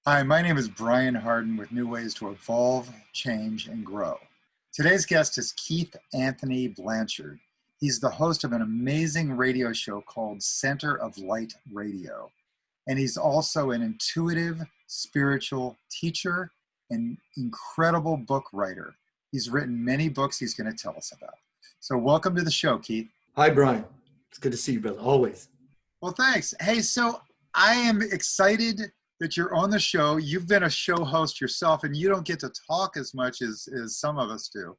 Hi, my name is Brian Hardin with Knewways to Evolve, Change, and Grow. Today's guest is Keith Anthony Blanchard. He's the host of an amazing radio show called Center of Light Radio. And he's also an intuitive spiritual teacher and incredible book writer. He's written many books he's going to tell us about. So welcome to the show, Keith. Hi, Brian. It's good to see you, brother, always. Well, thanks. Hey, so I am excited that you're on the show. You've been a show host yourself, and you don't get to talk as much as some of us do.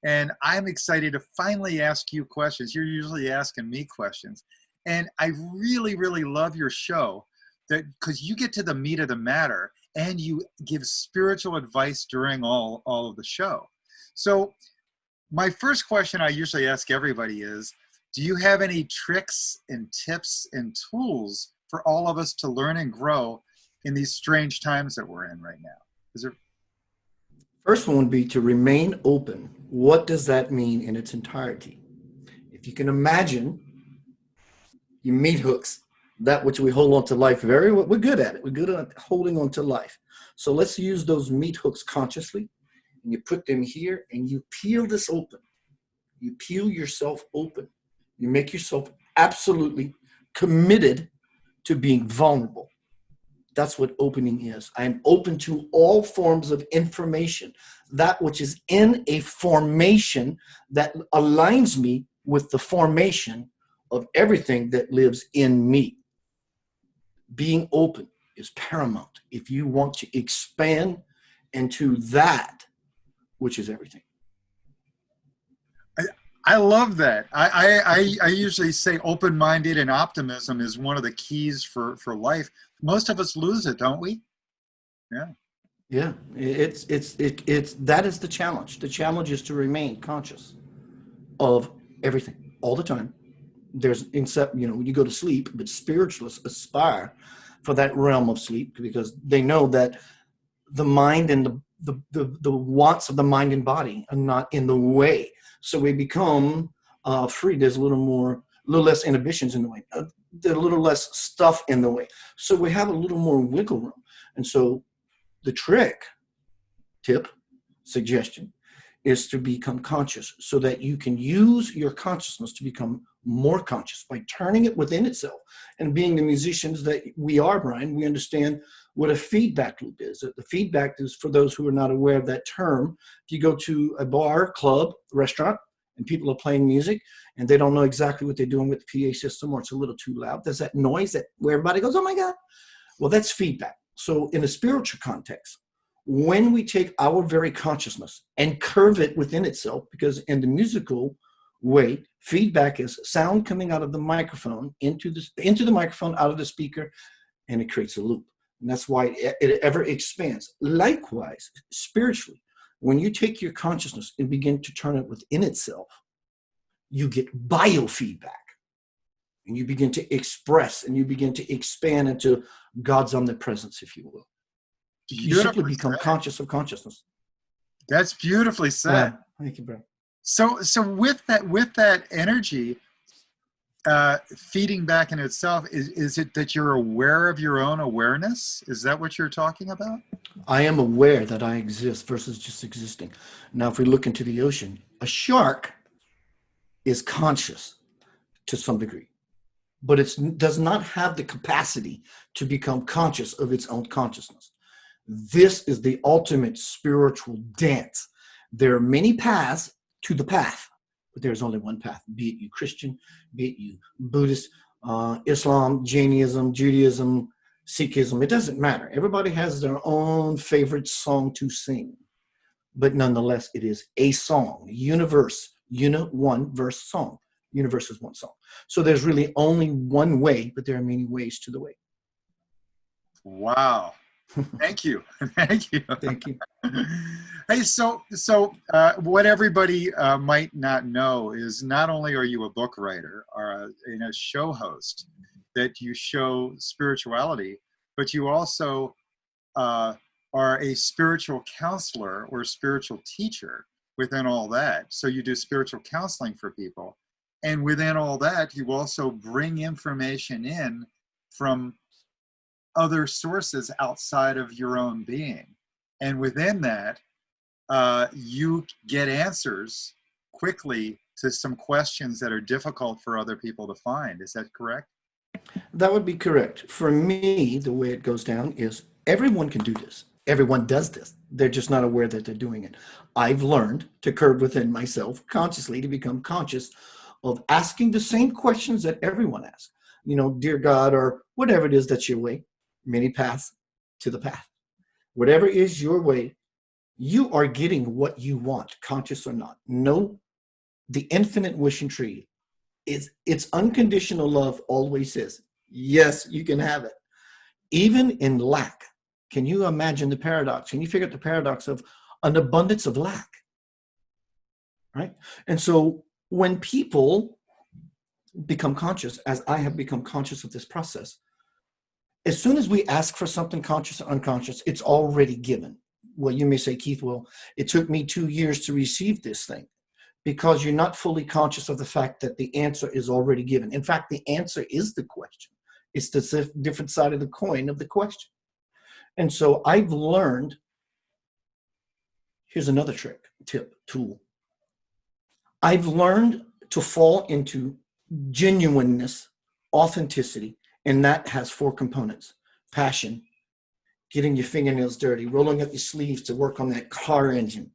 And I'm excited to finally ask you questions. You're usually asking me questions. And I really, really love your show because you get to the meat of the matter and you give spiritual advice during all of the show. So my first question I usually ask everybody is, do you have any tricks and tips and tools for all of us to learn and grow in these strange times that we're in right now? Is there... First one would be to remain open. What does that mean in its entirety? If you can imagine your meat hooks, that which we hold on to life we're good at it. We're good at holding on to life. So let's use those meat hooks consciously. And you put them here and you peel this open. You peel yourself open. You make yourself absolutely committed to being vulnerable. That's what opening is. I am open to all forms of information, that which is in a formation that aligns me with the formation of everything that lives in me. Being open is paramount if you want to expand into that which is everything. I love that. I usually say open-minded and optimism is one of the keys for life. Most of us lose it, don't we? Yeah. Yeah. It's that is the challenge. The challenge is to remain conscious of everything all the time. When you go to sleep, but spiritualists aspire for that realm of sleep because they know that the mind and the wants of the mind and body are not in the way. So we become free. There's a little less inhibitions in the way. There's a little less stuff in the way. So we have a little more wiggle room. And so the tip, suggestion, is to become conscious so that you can use your consciousness to become more conscious by turning it within itself. And being the musicians that we are, Brian, we understand what a feedback loop is. The feedback is, for those who are not aware of that term, if you go to a bar, club, restaurant, and people are playing music and they don't know exactly what they're doing with the PA system, or it's a little too loud, there's that noise where everybody goes, oh my God. Well, that's feedback. So in a spiritual context, when we take our very consciousness and curve it within itself, because in the musical way, feedback is sound coming out of the microphone into the microphone, out of the speaker, and it creates a loop. And that's why it ever expands. Likewise, spiritually, when you take your consciousness and begin to turn it within itself, you get biofeedback. And you begin to express and you begin to expand into God's omnipresence, if you will. You simply become conscious of consciousness. That's beautifully said. Thank you, bro. So with that energy feeding back in itself, is it that you're aware of your own awareness? Is that what you're talking about? I am aware that I exist versus just existing. Now, if we look into the ocean, a shark is conscious to some degree, but it does not have the capacity to become conscious of its own consciousness. This is the ultimate spiritual dance. There are many paths to the path, but there's only one path, be it you Christian, be it you Buddhist, Islam, Jainism, Judaism, Sikhism. It doesn't matter. Everybody has their own favorite song to sing, but nonetheless, it is a song, one verse song. Universe is one song. So there's really only one way, but there are many ways to the way. Wow. Thank you. Thank you. Thank you. Hey, so what everybody might not know is not only are you a book writer or a show host that you show spirituality, but you also are a spiritual counselor or spiritual teacher within all that. So you do spiritual counseling for people. And within all that, you also bring information in from other sources outside of your own being. And within that, you get answers quickly to some questions that are difficult for other people to find. Is that correct? That would be correct. For me, the way it goes down is everyone can do this. Everyone does this. They're just not aware that they're doing it. I've learned to curb within myself consciously to become conscious of asking the same questions that everyone asks. You know, dear God, or whatever it is that's your way, many paths to the path. Whatever is your way, you are getting what you want, conscious or not. No, the infinite wishing tree is its unconditional love always says, yes, you can have it. Even in lack. Can you imagine the paradox? Can you figure out the paradox of an abundance of lack? Right? And so when people become conscious, as I have become conscious of this process, as soon as we ask for something conscious or unconscious, it's already given. Well, you may say, Keith, well, it took me 2 years to receive this thing, because you're not fully conscious of the fact that the answer is already given. In fact, the answer is the question. It's the different side of the coin of the question. And so I've learned, here's another trick, tip, tool. I've learned to fall into genuineness, authenticity, and that has 4 components. Passion, getting your fingernails dirty, rolling up your sleeves to work on that car engine.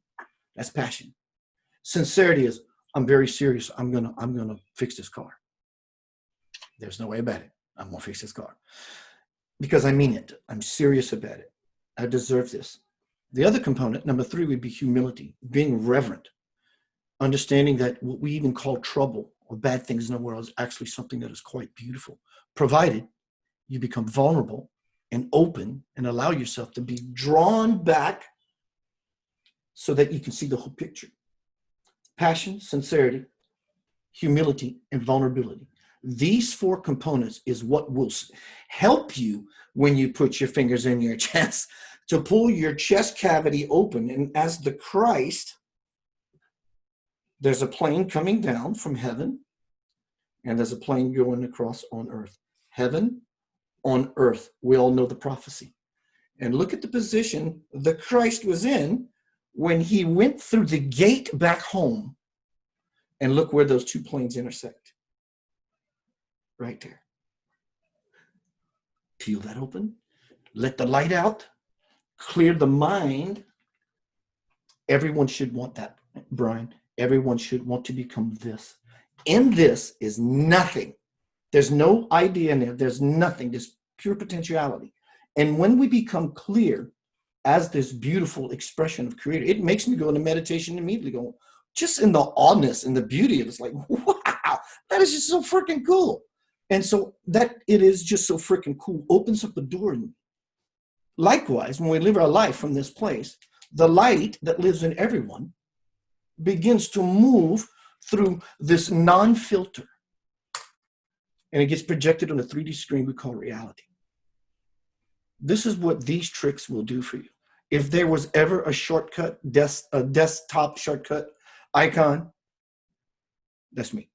That's passion. Sincerity is, I'm very serious. I'm gonna fix this car. There's no way about it. I'm gonna fix this car. Because I mean it. I'm serious about it. I deserve this. The other component, number 3, would be humility, being reverent, understanding that what we even call trouble or bad things in the world is actually something that is quite beautiful, provided you become vulnerable and open and allow yourself to be drawn back so that you can see the whole picture. Passion, sincerity, humility, and vulnerability. These 4 components is what will help you when you put your fingers in your chest to pull your chest cavity open. And as the Christ, there's a plane coming down from heaven, and there's a plane going across on earth. Heaven on earth. We all know the prophecy. And look at the position the Christ was in when he went through the gate back home. And look where those 2 planes intersect. Right there. Peel that open. Let the light out. Clear the mind. Everyone should want that, Brian. Everyone should want to become this. In this is nothing. There's no idea in there. There's nothing. There's pure potentiality. And when we become clear as this beautiful expression of creator, it makes me go into meditation immediately, going, just in the awness and the beauty of it. It's like, wow, that is just so freaking cool. And so that it is just so freaking cool, opens up the door in me. Likewise, when we live our life from this place, the light that lives in everyone begins to move through this non-filter. And it gets projected on a 3D screen we call reality. This is what these tricks will do for you. If there was ever a shortcut, a desktop shortcut icon, that's me.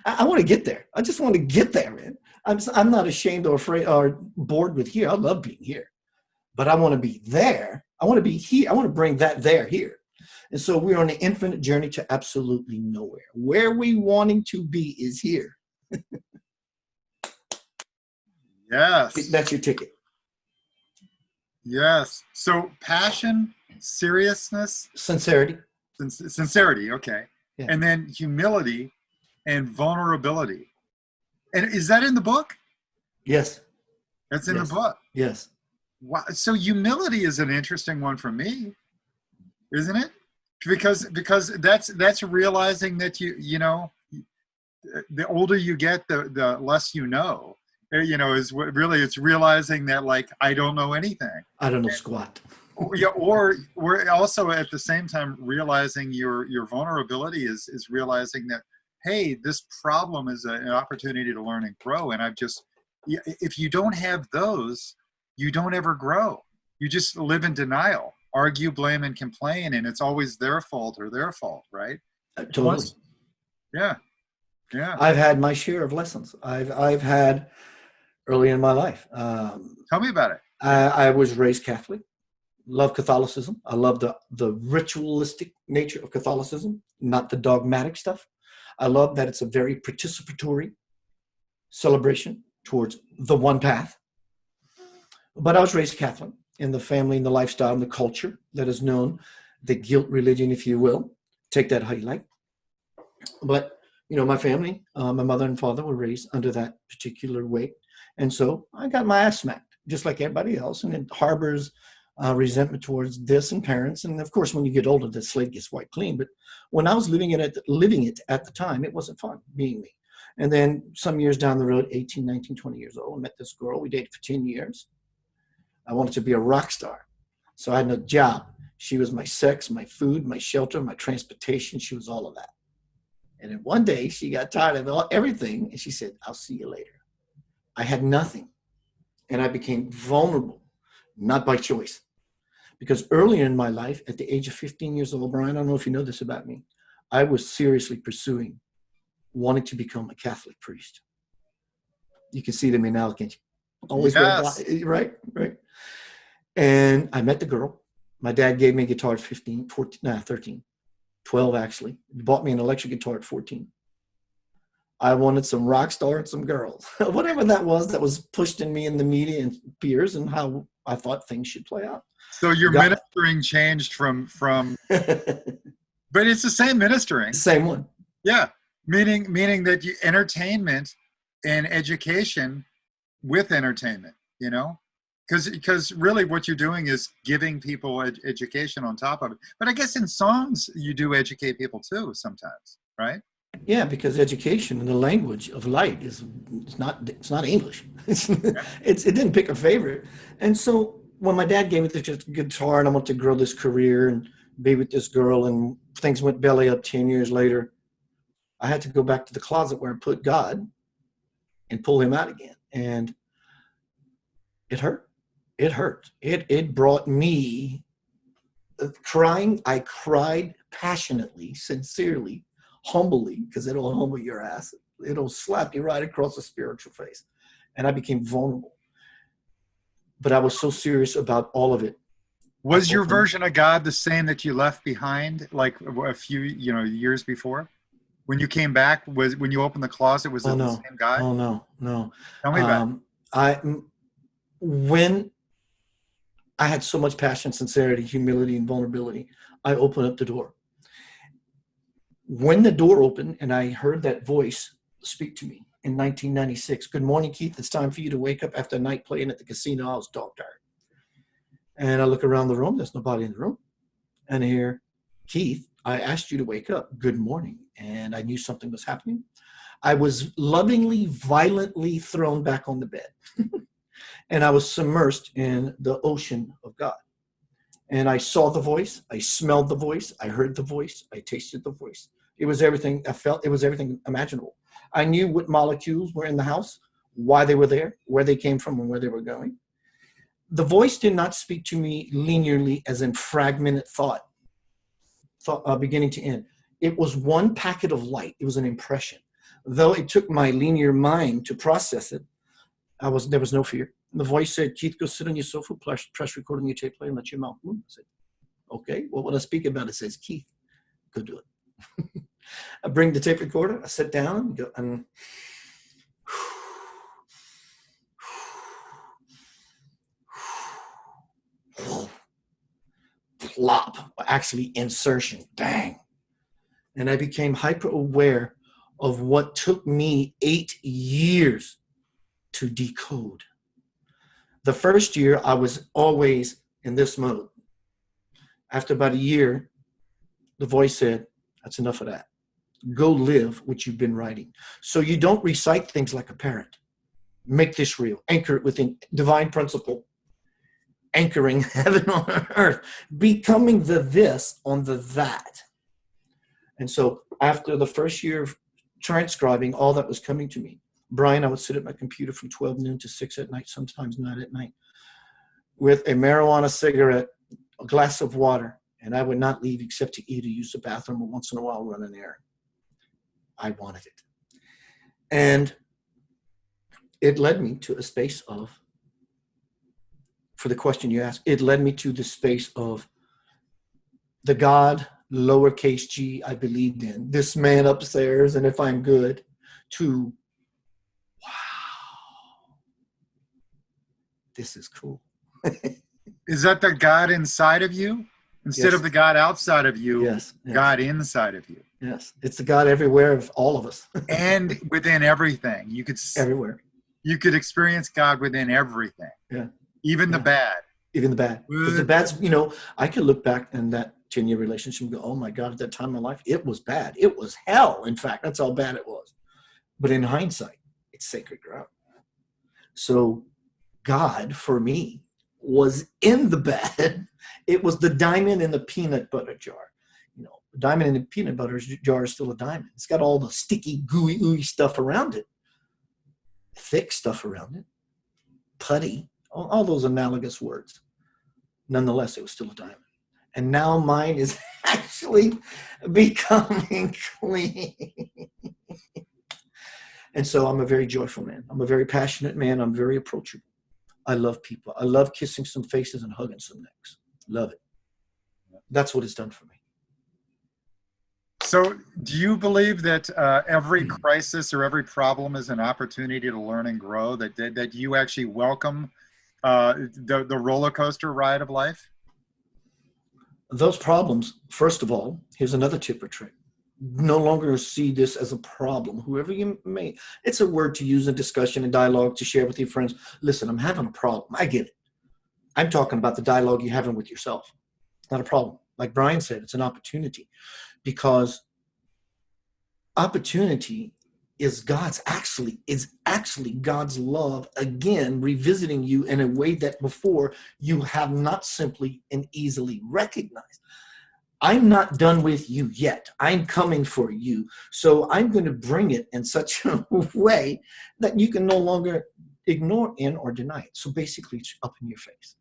I want to get there. I just want to get there, man. I'm not ashamed or afraid or bored with here. I love being here. But I want to be there. I want to be here. I want to bring that there here. And so we're on an infinite journey to absolutely nowhere. Where we wanting to be is here. Yes. That's your ticket. Yes. So passion, seriousness, sincerity. Sincerity. Okay. Yeah. And then humility and vulnerability. And is that in the book? Yes. That's in the book. Yes. Wow. So humility is an interesting one for me, isn't it? Because that's realizing that you know, the older you get, the less you know. You know, is what really it's realizing that, like, I don't know anything. I don't know squat. Yeah, or we're also at the same time realizing your vulnerability is realizing that, hey, this problem is an opportunity to learn and grow. And if you don't have those, you don't ever grow. You just live in denial, argue, blame, and complain, and it's always their fault, right? Totally. Yeah. Yeah. I've had my share of lessons. I've had early in my life. Tell me about it. I was raised Catholic, love Catholicism. I love the ritualistic nature of Catholicism, not the dogmatic stuff. I love that it's a very participatory celebration towards the one path. But I was raised Catholic in the family, in the lifestyle, and the culture that is known, the guilt religion, if you will. Take that how you like. But, my family, my mother and father were raised under that particular way. And so I got my ass smacked, just like everybody else. And it harbors resentment towards this and parents. And of course, when you get older, the slate gets wiped clean. But when I was living it at the time, it wasn't fun being me. And then some years down the road, 18, 19, 20 years old, I met this girl. We dated for 10 years. I wanted to be a rock star. So I had no job. She was my sex, my food, my shelter, my transportation. She was all of that. And then one day she got tired of everything. And she said, I'll see you later. I had nothing. And I became vulnerable, not by choice. Because earlier in my life, at the age of 15 years old, Brian, I don't know if you know this about me, I was seriously pursuing wanting to become a Catholic priest. You can see it in me now, can't you? Always Yes. Right. And I met the girl. My dad gave me a guitar at 13, 12 actually. He bought me an electric guitar at 14. I wanted some rock star and some girls. Whatever that was pushed in me in the media and peers and how I thought things should play out. So your ministering changed from but it's the same ministering. Same one. Yeah. Meaning that you entertainment and education with entertainment, because really what you're doing is giving people education on top of it. But I guess in songs you do educate people too sometimes, right? Yeah, because education and the language of light it's not English. It didn't pick a favorite. And so when my dad gave me the guitar and I wanted to grow this career and be with this girl and things went belly up 10 years later, I had to go back to the closet where I put God and pull him out again. And it hurt. It hurt. It brought me crying. I cried passionately, sincerely, humbly, because it'll humble your ass. It'll slap you right across the spiritual face. And I became vulnerable. But I was so serious about all of it. Was your version of God the same that you left behind like a few years before? When you came back, when you opened the closet, was it the same God? Oh, no. Tell me about it. When I had so much passion, sincerity, humility, and vulnerability, I opened up the door. When the door opened and I heard that voice speak to me in 1996, "Good morning, Keith. It's time for you to wake up after a night playing at the casino." I was dog tired. And I look around the room. There's nobody in the room. And I hear, "Keith, I asked you to wake up. Good morning." And I knew something was happening. I was lovingly, violently thrown back on the bed. And I was submersed in the ocean of God. And I saw the voice. I smelled the voice. I heard the voice. I tasted the voice. It was everything. I felt it was everything imaginable. I knew what molecules were in the house, why they were there, where they came from, and where they were going. The voice did not speak to me linearly as in fragmented thought beginning to end. It was one packet of light. It was an impression. Though it took my linear mind to process it, there was no fear. The voice said, "Keith, go sit on your sofa, press record on your tape player, and let your mouth move." I said, "Okay, well, what I speak about, it says, Keith, go do it." I bring the tape recorder, I sit down, and plop, actually insertion, bang. And I became hyper aware of what took me 8 years to decode. The first year, I was always in this mode. After about a year, the voice said, "That's enough of that. Go live what you've been writing." So you don't recite things like a parrot. Make this real. Anchor it within divine principle. Anchoring heaven on earth. Becoming the this on the that. And so after the first year of transcribing all that was coming to me, Brian, I would sit at my computer from 12 noon to 6 at night, sometimes 9 at night, with a marijuana cigarette, a glass of water, and I would not leave except to eat or use the bathroom or once in a while run an errand. I wanted it. And it led me to a space of, for the question you asked, it led me to the space of the God, lowercase g, I believed in, this man upstairs, and if I'm good, to, wow, this is cool. Is that the God inside of you? Instead of the God outside of you, yes. God inside of you. Yes, it's the God everywhere of all of us. And within everything. You could everywhere. You could experience God within everything. Yeah. Even the bad. Even the bad. Because the bad's, you know, I could look back in that 10-year relationship and go, oh my God, at that time in my life, it was bad. It was hell. In fact, that's how bad it was. But in hindsight, it's sacred ground. So God, for me, was in the bad. It was the diamond in the peanut butter jar. You know, the diamond in the peanut butter jar is still a diamond. It's got all the sticky, gooey, ooey stuff around it. Thick stuff around it. Putty. All those analogous words. Nonetheless, it was still a diamond. And now mine is actually becoming clean. And so I'm a very joyful man. I'm a very passionate man. I'm very approachable. I love people. I love kissing some faces and hugging some necks. Love it. That's what it's done for me. So do you believe that every crisis or every problem is an opportunity to learn and grow, that you actually welcome the roller coaster ride of life? Those problems, first of all, here's another tip or trick. No longer see this as a problem. Whoever you may, it's a word to use in discussion and dialogue to share with your friends. Listen, I'm having a problem. I get it. I'm talking about the dialogue you're having with yourself. It's not a problem. Like Brian said, it's an opportunity, because opportunity is actually God's love again revisiting you in a way that before you have not simply and easily recognized. I'm not done with you yet. I'm coming for you. So I'm going to bring it in such a way that you can no longer ignore in or deny it. So basically it's up in your face.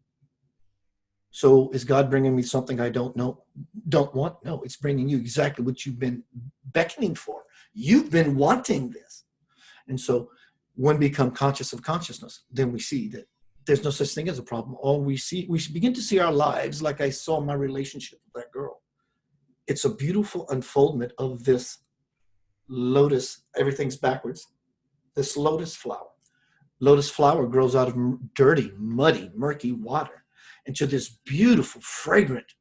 So is God bringing me something I don't want? No, it's bringing you exactly what you've been beckoning for. You've been wanting this. And so when we become conscious of consciousness, then we see that there's no such thing as a problem. All we see, we should begin to see our lives like I saw my relationship with that girl. It's a beautiful unfoldment of this lotus, everything's backwards, this lotus flower. Lotus flower grows out of dirty, muddy, murky water into this beautiful, fragrant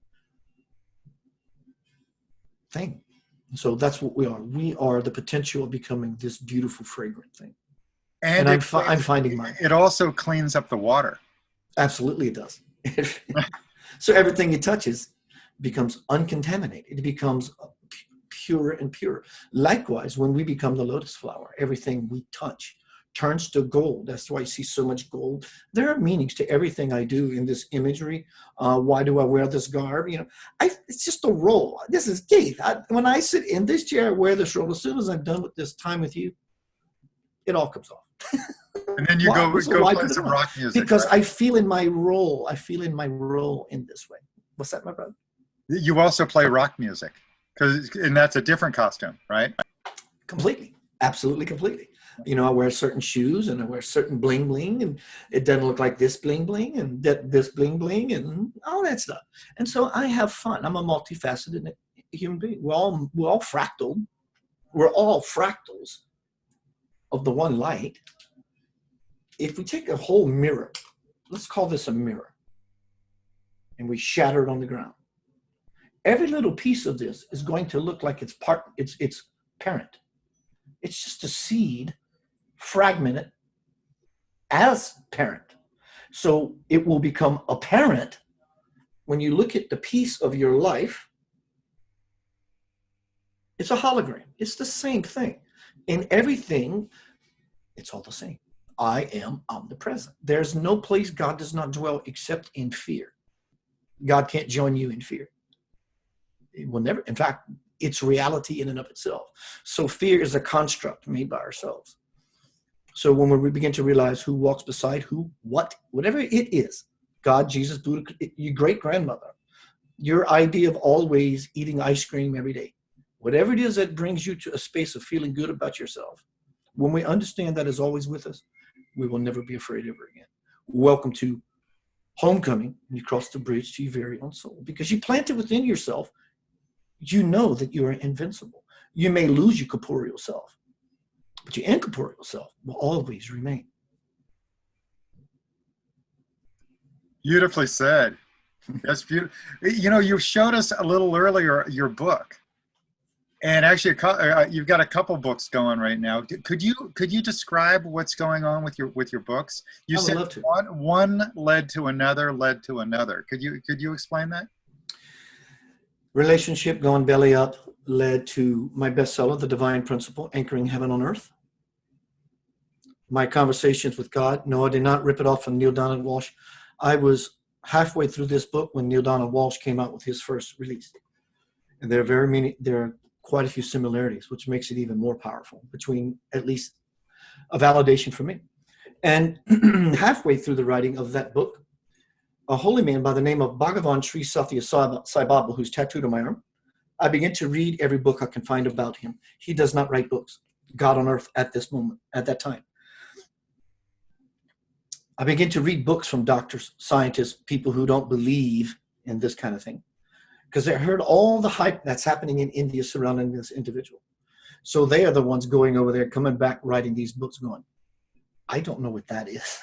thing. So that's what we are. We are the potential of becoming this beautiful, fragrant thing. And I'm finding mine. It also cleans up the water. Absolutely it does. So everything it touches becomes uncontaminated. It becomes pure and pure. Likewise, when we become the lotus flower, everything we touch turns to gold. That's why you see so much gold. There are meanings to everything I do in this imagery. Why do I wear this garb? You know, it's just a role. This is Keith. When I sit in this chair, I wear this role. As soon as I'm done with this time with you, it all comes off. And then you go play some rock music. Because right? I feel in my role. I feel in my role in this way. What's that, my brother? You also play rock music, and that's a different costume, right? Completely. Absolutely, completely. You know, I wear certain shoes and I wear certain bling bling, and it doesn't look like this bling bling and this bling bling and all that stuff. And so I have fun. I'm a multifaceted human being. We're all fractal. We're all fractals of the one light. If we take a whole mirror, let's call this a mirror, and we shatter it on the ground. Every little piece of this is going to look like its parent. It's just a seed fragmented as parent. So it will become apparent when you look at the piece of your life. It's a hologram. It's the same thing. In everything, it's all the same. I am omnipresent. There's no place God does not dwell except in fear. God can't join you in fear. It will never. In fact, it's reality in and of itself. So fear is a construct made by ourselves. So when we begin to realize who walks beside who, whatever it is, God, Jesus, Buddha, your great-grandmother, your idea of always eating ice cream every day, whatever it is that brings you to a space of feeling good about yourself, when we understand that is always with us, We will never be afraid ever again. Welcome to homecoming. You cross the bridge to your very own soul. Because you plant it within yourself, you know that you are invincible. You may lose your corporeal self, but your incorporeal self will always remain. Beautifully said. That's beautiful. You know, you showed us a little earlier your book, and actually, you've got a couple books going right now. Could you describe what's going on with your books? You said one led to another, led to another. Could you explain that? Relationship going belly up led to my bestseller, The Divine Principle, Anchoring Heaven on Earth. My conversations with God. No, I did not rip it off from Neil Donald Walsh. I was halfway through this book when Neil Donald Walsh came out with his first release. And there are quite a few similarities, which makes it even more powerful, between at least a validation for me. And halfway through the writing of that book, a holy man by the name of Bhagavan Sri Satya Sai Baba, who's tattooed on my arm, I begin to read every book I can find about him. He does not write books. God on earth at this moment, at that time. I begin to read books from doctors, scientists, people who don't believe in this kind of thing, because they heard all the hype that's happening in India surrounding this individual. So they are the ones going over there, coming back, writing these books, going, I don't know what that is.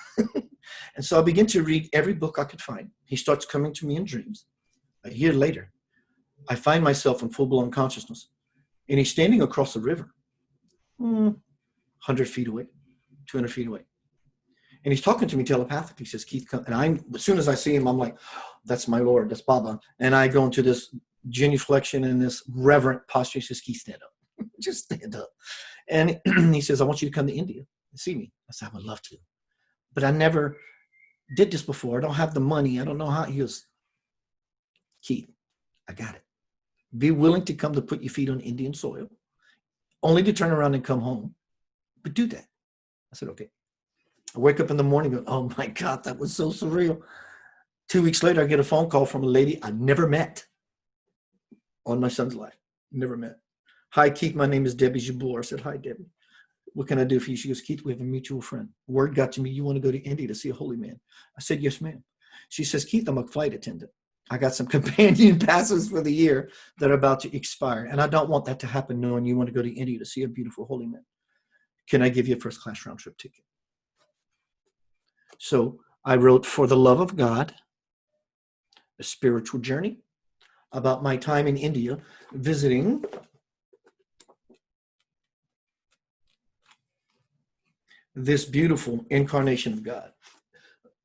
And so I begin to read every book I could find. He starts coming to me in dreams. A year later, I find myself in full-blown consciousness, and he's standing across the river, 100 feet away, 200 feet away. And he's talking to me telepathically. He says, Keith, come. And as soon as I see him, I'm like, oh, that's my Lord, that's Baba. And I go into this genuflection and this reverent posture. He says, Keith, stand up. Just stand up. And he says, I want you to come to India and see me. I said, I would love to. But I never did this before. I don't have the money. I don't know how. He goes, Keith, I got it. Be willing to come to put your feet on Indian soil, only to turn around and come home. But do that. I said, okay. I wake up in the morning going, oh my God, that was so surreal. 2 weeks later, I get a phone call from a lady I never met on my son's life. Never met. Hi, Keith, my name is Debbie Jabbour. I said, hi, Debbie. What can I do for you? She goes, Keith, we have a mutual friend. Word got to me, you want to go to India to see a holy man. I said, yes, ma'am. She says, Keith, I'm a flight attendant. I got some companion passes for the year that are about to expire. And I don't want that to happen knowing you want to go to India to see a beautiful holy man. Can I give you a first class round trip ticket? So I wrote For the Love of God, a spiritual journey about my time in India visiting this beautiful incarnation of God,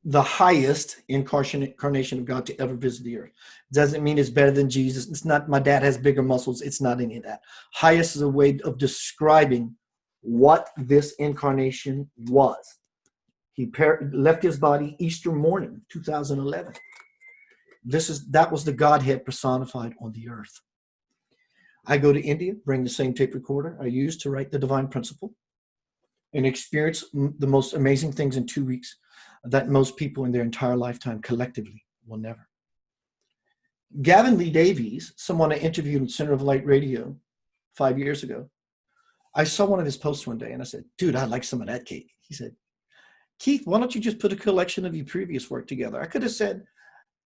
the highest incarnation of God to ever visit the earth. Doesn't mean it's better than Jesus. It's not my dad has bigger muscles. It's not any of that. Highest is a way of describing what this incarnation was. He left his body Easter morning, 2011. That was the Godhead personified on the earth. I go to India, bring the same tape recorder I used to write The Divine Principle, and experience the most amazing things in 2 weeks that most people in their entire lifetime collectively will never. Gavin Lee Davies, someone I interviewed on Center of Light Radio 5 years ago, I saw one of his posts one day and I said, dude, I like some of that cake. He said, Keith, why don't you just put a collection of your previous work together? I could have said,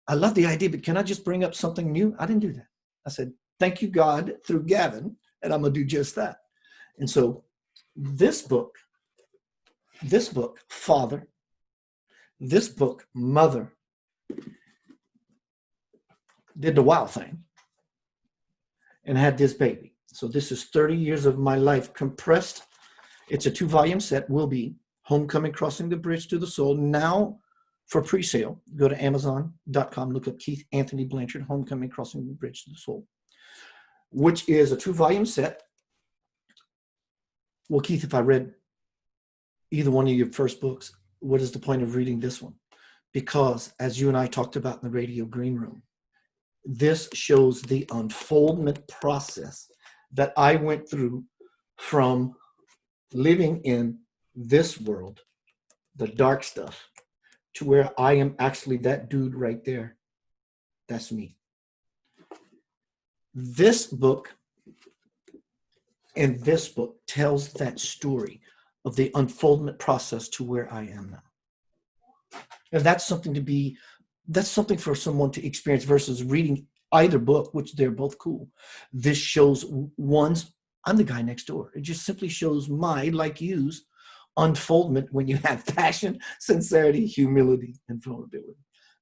I love the idea, but can I just bring up something new? I didn't do that. I said, thank you, God, through Gavin, and I'm going to do just that. And so this book, Father, this book, Mother, did the wow thing and had this baby. So this is 30 years of my life compressed. It's a 2-volume set, will be. Homecoming, Crossing the Bridge to the Soul. Now for pre-sale, go to Amazon.com, look up Keith Anthony Blanchard, Homecoming, Crossing the Bridge to the Soul, which is a 2-volume set. Well, Keith, if I read either one of your first books, what is the point of reading this one? Because as you and I talked about in the radio green room, this shows the unfoldment process that I went through from living in this world, the dark stuff, to where I am actually that dude right there. That's me. This book and this book tells that story of the unfoldment process to where I am now. And that's something for someone to experience versus reading either book, which they're both cool. This shows I'm the guy next door. It just simply shows my, like you's, unfoldment when you have passion, sincerity, humility, and vulnerability.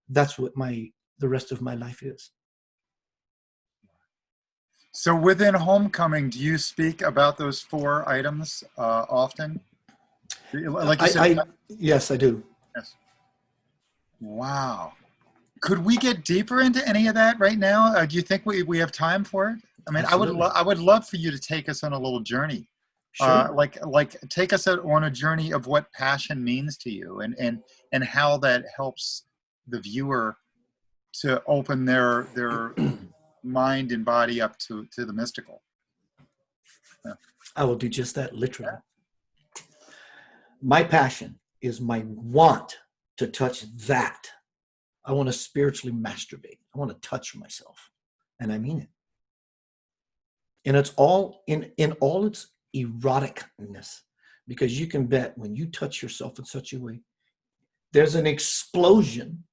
That's what the rest of my life is. So within Homecoming, do you speak about those 4 items often? Like you said. Yes, I do. Yes. Wow. Could we get deeper into any of that right now? Do you think we have time for it? I mean, I would love for you to take us on a little journey. Sure. Like take us on a journey of what passion means to you and how that helps the viewer to open their mind and body up to the mystical. Yeah. I will do just that, literally. My passion is my want to touch that. I want to spiritually masturbate. I want to touch myself. And I mean it. And it's all in all its eroticness, because you can bet when you touch yourself in such a way, there's an explosion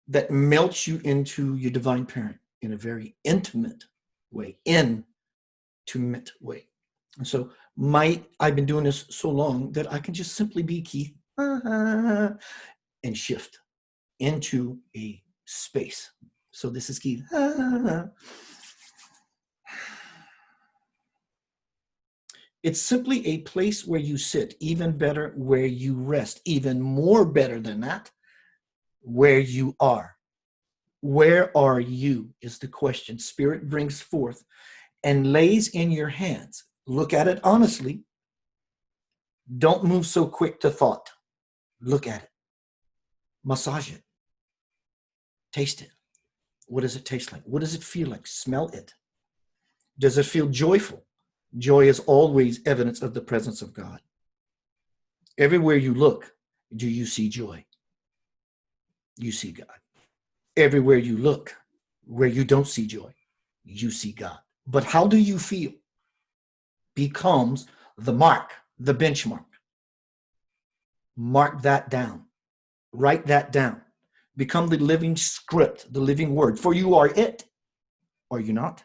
that melts you into your divine parent in a very intimate way, And so I've been doing this so long that I can just simply be Keith and shift into a space. So this is Keith. It's simply a place where you sit, even better, where you rest, even more better than that, where you are. Where are you is the question Spirit brings forth and lays in your hands. Look at it honestly. Don't move so quick to thought. Look at it. Massage it. Taste it. What does it taste like? What does it feel like? Smell it. Does it feel joyful? Joy is always evidence of the presence of God. Everywhere you look, do you see joy? You see God. Everywhere you look, where you don't see joy, you see God. But how do you feel becomes the mark, the benchmark. Mark that down. Write that down. Become the living script, the living word. For you are it. Are you not?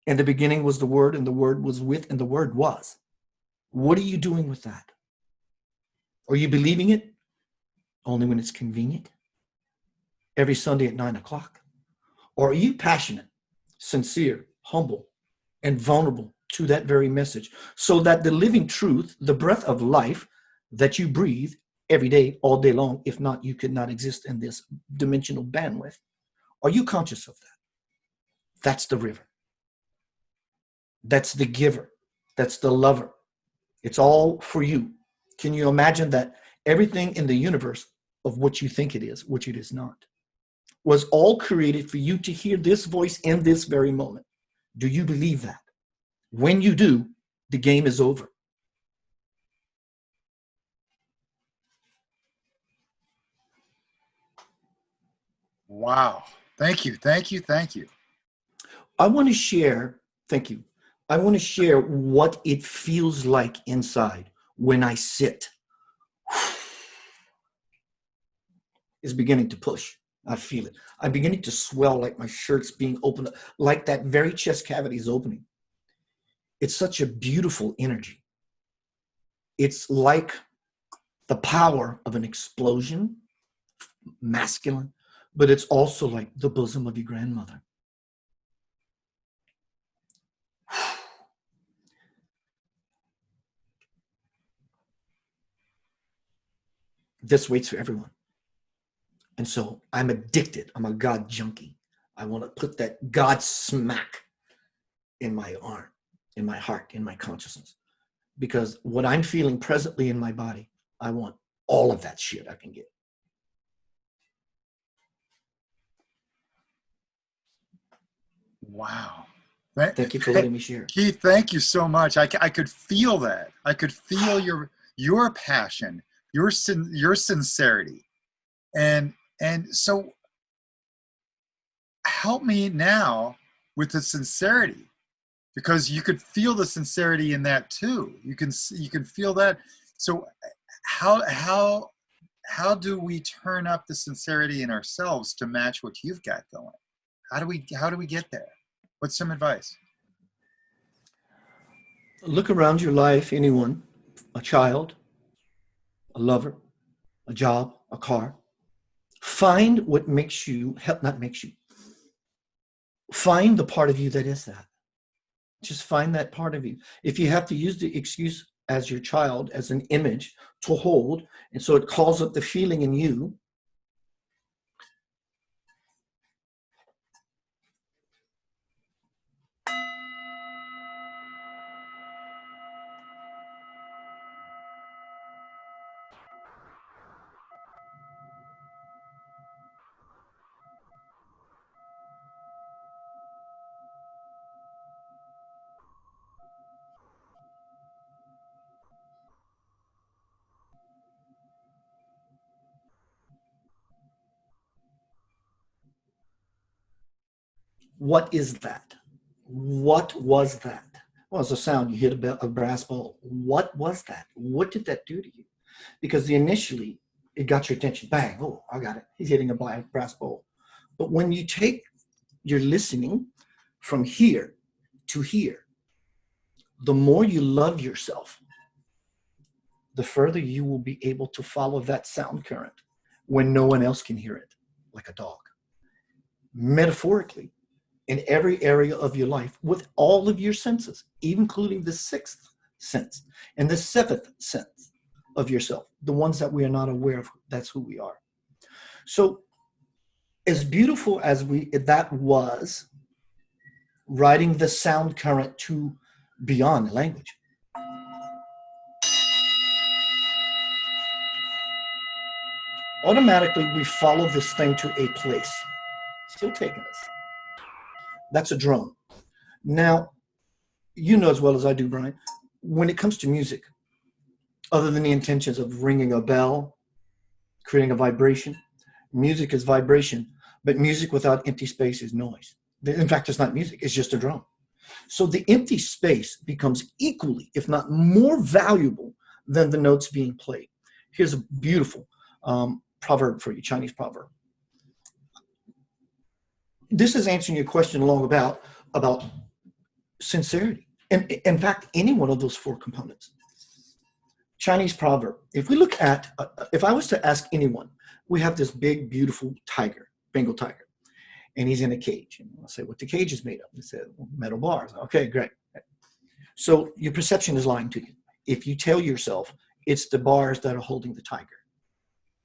In the beginning was the Word, and the Word was with, and the Word was. What are you doing with that? Are you believing it only when it's convenient? Every Sunday at 9 o'clock? Or are you passionate, sincere, humble, and vulnerable to that very message, so that the living truth, the breath of life that you breathe every day, all day long, if not, you could not exist in this dimensional bandwidth, are you conscious of that? That's the river. That's the giver. That's the lover. It's all for you. Can you imagine that everything in the universe of what you think it is, which it is not, was all created for you to hear this voice in this very moment? Do you believe that? When you do, the game is over. Wow. Thank you. Thank you. Thank you. I want to share, thank you. I want to share what it feels like inside when I sit. It's beginning to push. I feel it. I'm beginning to swell, like my shirt's being opened up, like that very chest cavity is opening. It's such a beautiful energy. It's like the power of an explosion, masculine, but it's also like the bosom of your grandmother. This waits for everyone. And so I'm addicted. I'm a God junkie. I want to put that God smack in my arm, in my heart, in my consciousness. Because what I'm feeling presently in my body, I want all of that shit I can get. Wow. Thank you for letting me share. Keith, thank you so much. I could feel that. I could feel your passion, your sincerity. And so help me now with the sincerity. because you could feel the sincerity in that too. You can feel that. So how do we turn up the sincerity in ourselves to match what you've got going? How do we get there? What's some advice? Look around your life, anyone, a child, a lover, a job, a car. Find what makes you, not makes you, find the part of you that is that. Just find that part of you. If you have to use the excuse as your child, as an image to hold, and so it calls up the feeling in you, what is that? What was that? Well, it's a sound. You hit a brass ball. What was that? What did that do to you? Because initially, it got your attention. Bang. Oh, I got it. He's hitting a brass ball. But when you take your listening from here to here, the more you love yourself, the further you will be able to follow that sound current when no one else can hear it, like a dog. Metaphorically, in every area of your life, with all of your senses, including the sixth sense and the seventh sense of yourself, the ones that we are not aware of, that's who we are. So as beautiful as that was, riding the sound current to beyond language. Automatically, we follow this thing to a place. Still taking us. That's a drone. Now, you know as well as I do, Brian, when it comes to music, other than the intentions of ringing a bell, creating a vibration, music is vibration, but music without empty space is noise. In fact, it's not music, it's just a drum. So the empty space becomes equally, if not more valuable than the notes being played. Here's a beautiful proverb for you, Chinese proverb. This is answering your question along about sincerity. And in fact, any one of those four components. Chinese proverb. If we look at, if I was to ask anyone, we have this big, beautiful tiger, Bengal tiger, and he's in a cage. And I'll say, what the cage is made of? He said, well, metal bars. Okay, great. So your perception is lying to you. If you tell yourself it's the bars that are holding the tiger.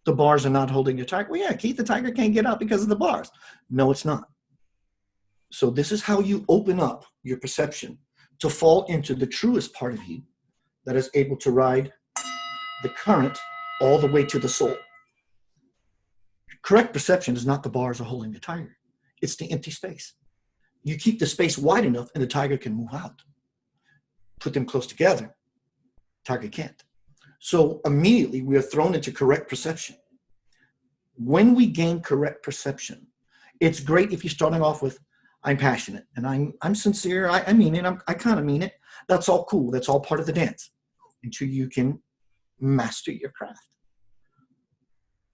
The bars are not holding the tiger. Well, yeah, Keith, the tiger can't get out because of the bars. No, it's not. So this is how you open up your perception to fall into the truest part of you that is able to ride the current all the way to the soul. Correct perception is not the bars are holding the tiger. It's the empty space. You keep the space wide enough and the tiger can move out. Put them close together, tiger can't. So immediately we are thrown into correct perception. When we gain correct perception, it's great if you're starting off with, I'm passionate and I'm sincere. I mean it. I kind of mean it. That's all cool. That's all part of the dance until you can master your craft.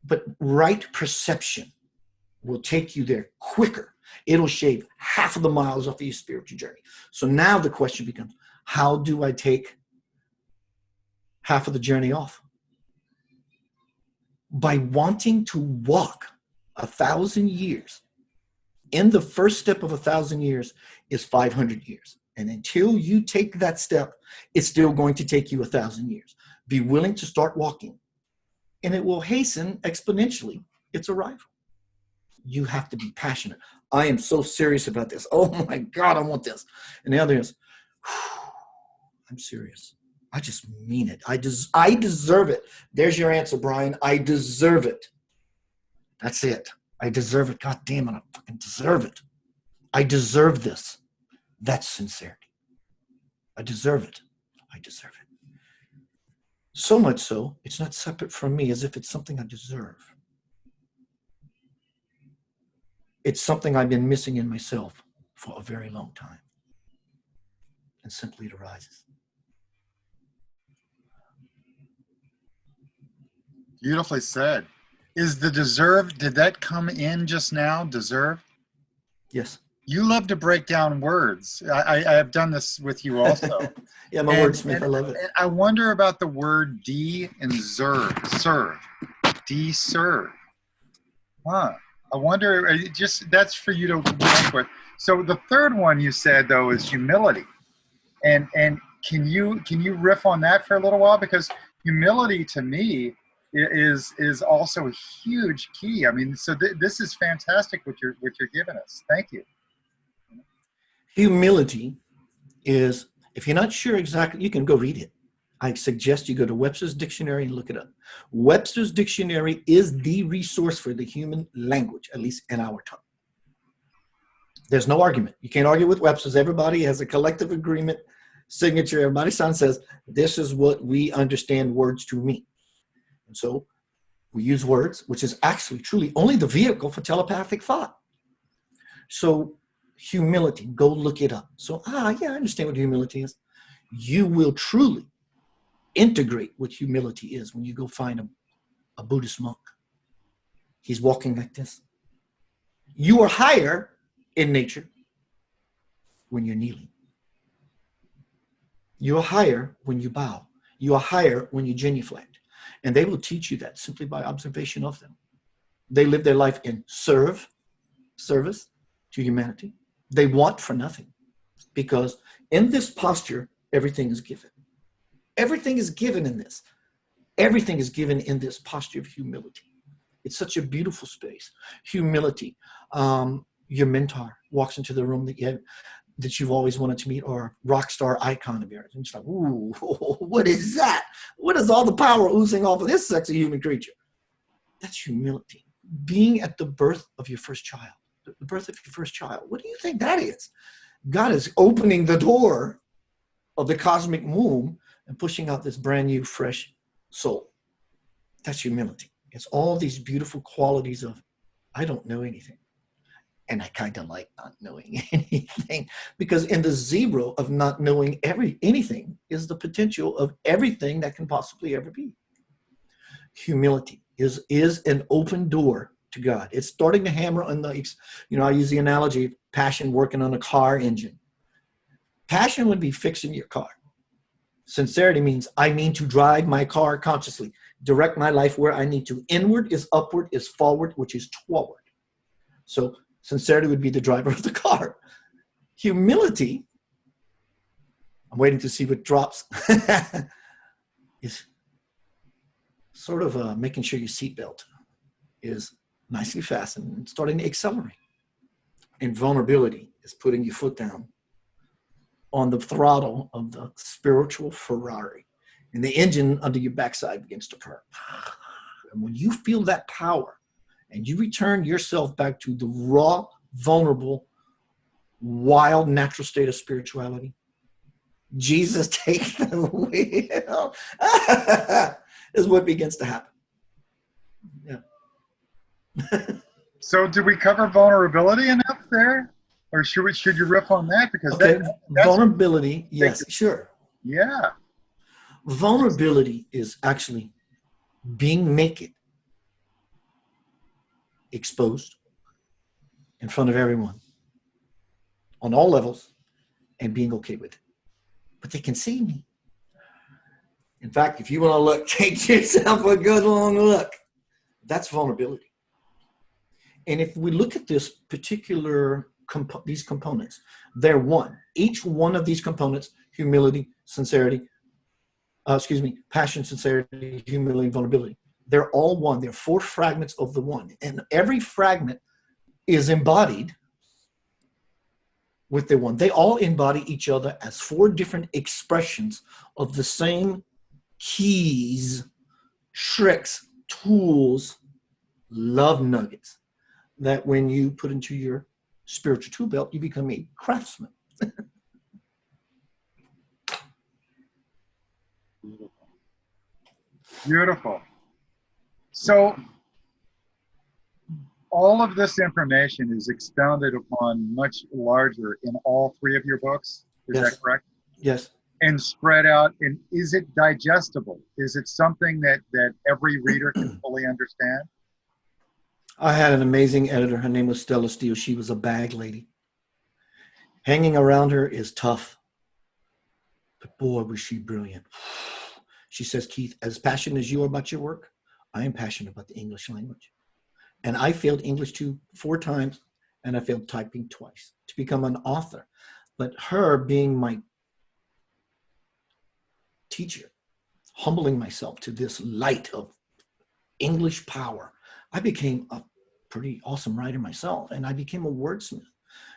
But right perception will take you there quicker. It'll shave half of the miles off of your spiritual journey. So now the question becomes, how do I take half of the journey off? By wanting to walk 1,000 years. In the first step of 1,000 years is 500 years. And until you take that step, it's still going to take you 1,000 years. Be willing to start walking, and it will hasten exponentially its arrival. You have to be passionate. I am so serious about this. Oh my God, I want this. And the other is, I'm serious. I just mean it. I deserve it. There's your answer, Brian. I deserve it. That's it. I deserve it. God damn it. I fucking deserve it. I deserve this. That's sincerity. I deserve it. I deserve it. So much so, it's not separate from me as if it's something I deserve. It's something I've been missing in myself for a very long time. and simply it arises. Beautifully said. Is the deserve, did that come in just now, deserve? Yes. You love to break down words. I have done this with you also. Yeah, I'm a wordsmith. I love it. And I wonder about the word de and serve. De-serve. Huh. I wonder, just that's for you to work with. So the third one you said, though, is humility. And can you riff on that for a little while? Because humility to me is also a huge key. I mean, so this is fantastic what you're giving us. Thank you. Humility is, if you're not sure exactly, you can go read it. I suggest you go to Webster's Dictionary and look it up. Webster's Dictionary is the resource for the human language, at least in our tongue. There's no argument. You can't argue with Webster's. Everybody has a collective agreement signature. Everybody signs, says, this is what we understand words to mean. And so we use words, which is actually truly only the vehicle for telepathic thought. So humility, go look it up. So, yeah, I understand what humility is. You will truly integrate what humility is when you go find a Buddhist monk. He's walking like this. You are higher in nature when you're kneeling. You are higher when you bow. You are higher when you genuflect. And they will teach you that simply by observation of them. They live their life in service to humanity. They want for nothing, because in this posture, everything is given. Everything is given in this. Everything is given in this posture of humility. It's such a beautiful space. Humility. Your mentor walks into the room that you've always wanted to meet, or rock star icon of yours. And it's like, ooh, what is that? What is all the power oozing off of this sexy human creature? That's humility. Being at the birth of your first child. The birth of your first child. What do you think that is? God is opening the door of the cosmic womb and pushing out this brand new, fresh soul. That's humility. It's all these beautiful qualities of, I don't know anything. And I kind of like not knowing anything, because in the zero of not knowing anything is the potential of everything that can possibly ever be. Humility is an open door to God. It's starting to hammer on the, I use the analogy of passion working on a car engine. Passion would be fixing your car. Sincerity means I mean to drive my car consciously, direct my life where I need to. Inward is upward, is forward, which is toward. So sincerity would be the driver of the car. Humility, I'm waiting to see what drops, is sort of making sure your seatbelt is nicely fastened and starting to accelerate. And vulnerability is putting your foot down on the throttle of the spiritual Ferrari, and the engine under your backside begins to purr. And when you feel that power and you return yourself back to the raw, vulnerable, wild, natural state of spirituality, Jesus take the wheel, is what begins to happen. Yeah. So did we cover vulnerability enough there? Or should you riff on that? Because okay, that's vulnerability, yes, sure. Yeah. Vulnerability is actually being naked, exposed in front of everyone on all levels, and being okay with it. But they can see me. In fact, if you want to look, take yourself a good long look. That's vulnerability. And if we look at this particular these components, they're one. Each one of these components, humility, sincerity, passion, sincerity, humility, and vulnerability, they're all one. They're 4 fragments of the one. And every fragment is embodied with the one. They all embody each other as 4 different expressions of the same keys, tricks, tools, love nuggets that when you put into your spiritual tool belt, you become a craftsman. Beautiful. So all of this information is expounded upon much larger in all 3 of your books. Is Yes. that correct? Yes. and spread out? And is it digestible? Is it something that every reader can fully understand? I had an amazing editor. Her name was Stella Steele. She was a bag lady. Hanging around her is tough, but boy, was she brilliant. She says, Keith, as passionate as you are about your work, I am passionate about the English language. And I failed English 4 times, and I failed typing twice to become an author. But her being my teacher, humbling myself to this light of English power, I became a pretty awesome writer myself, and I became a wordsmith.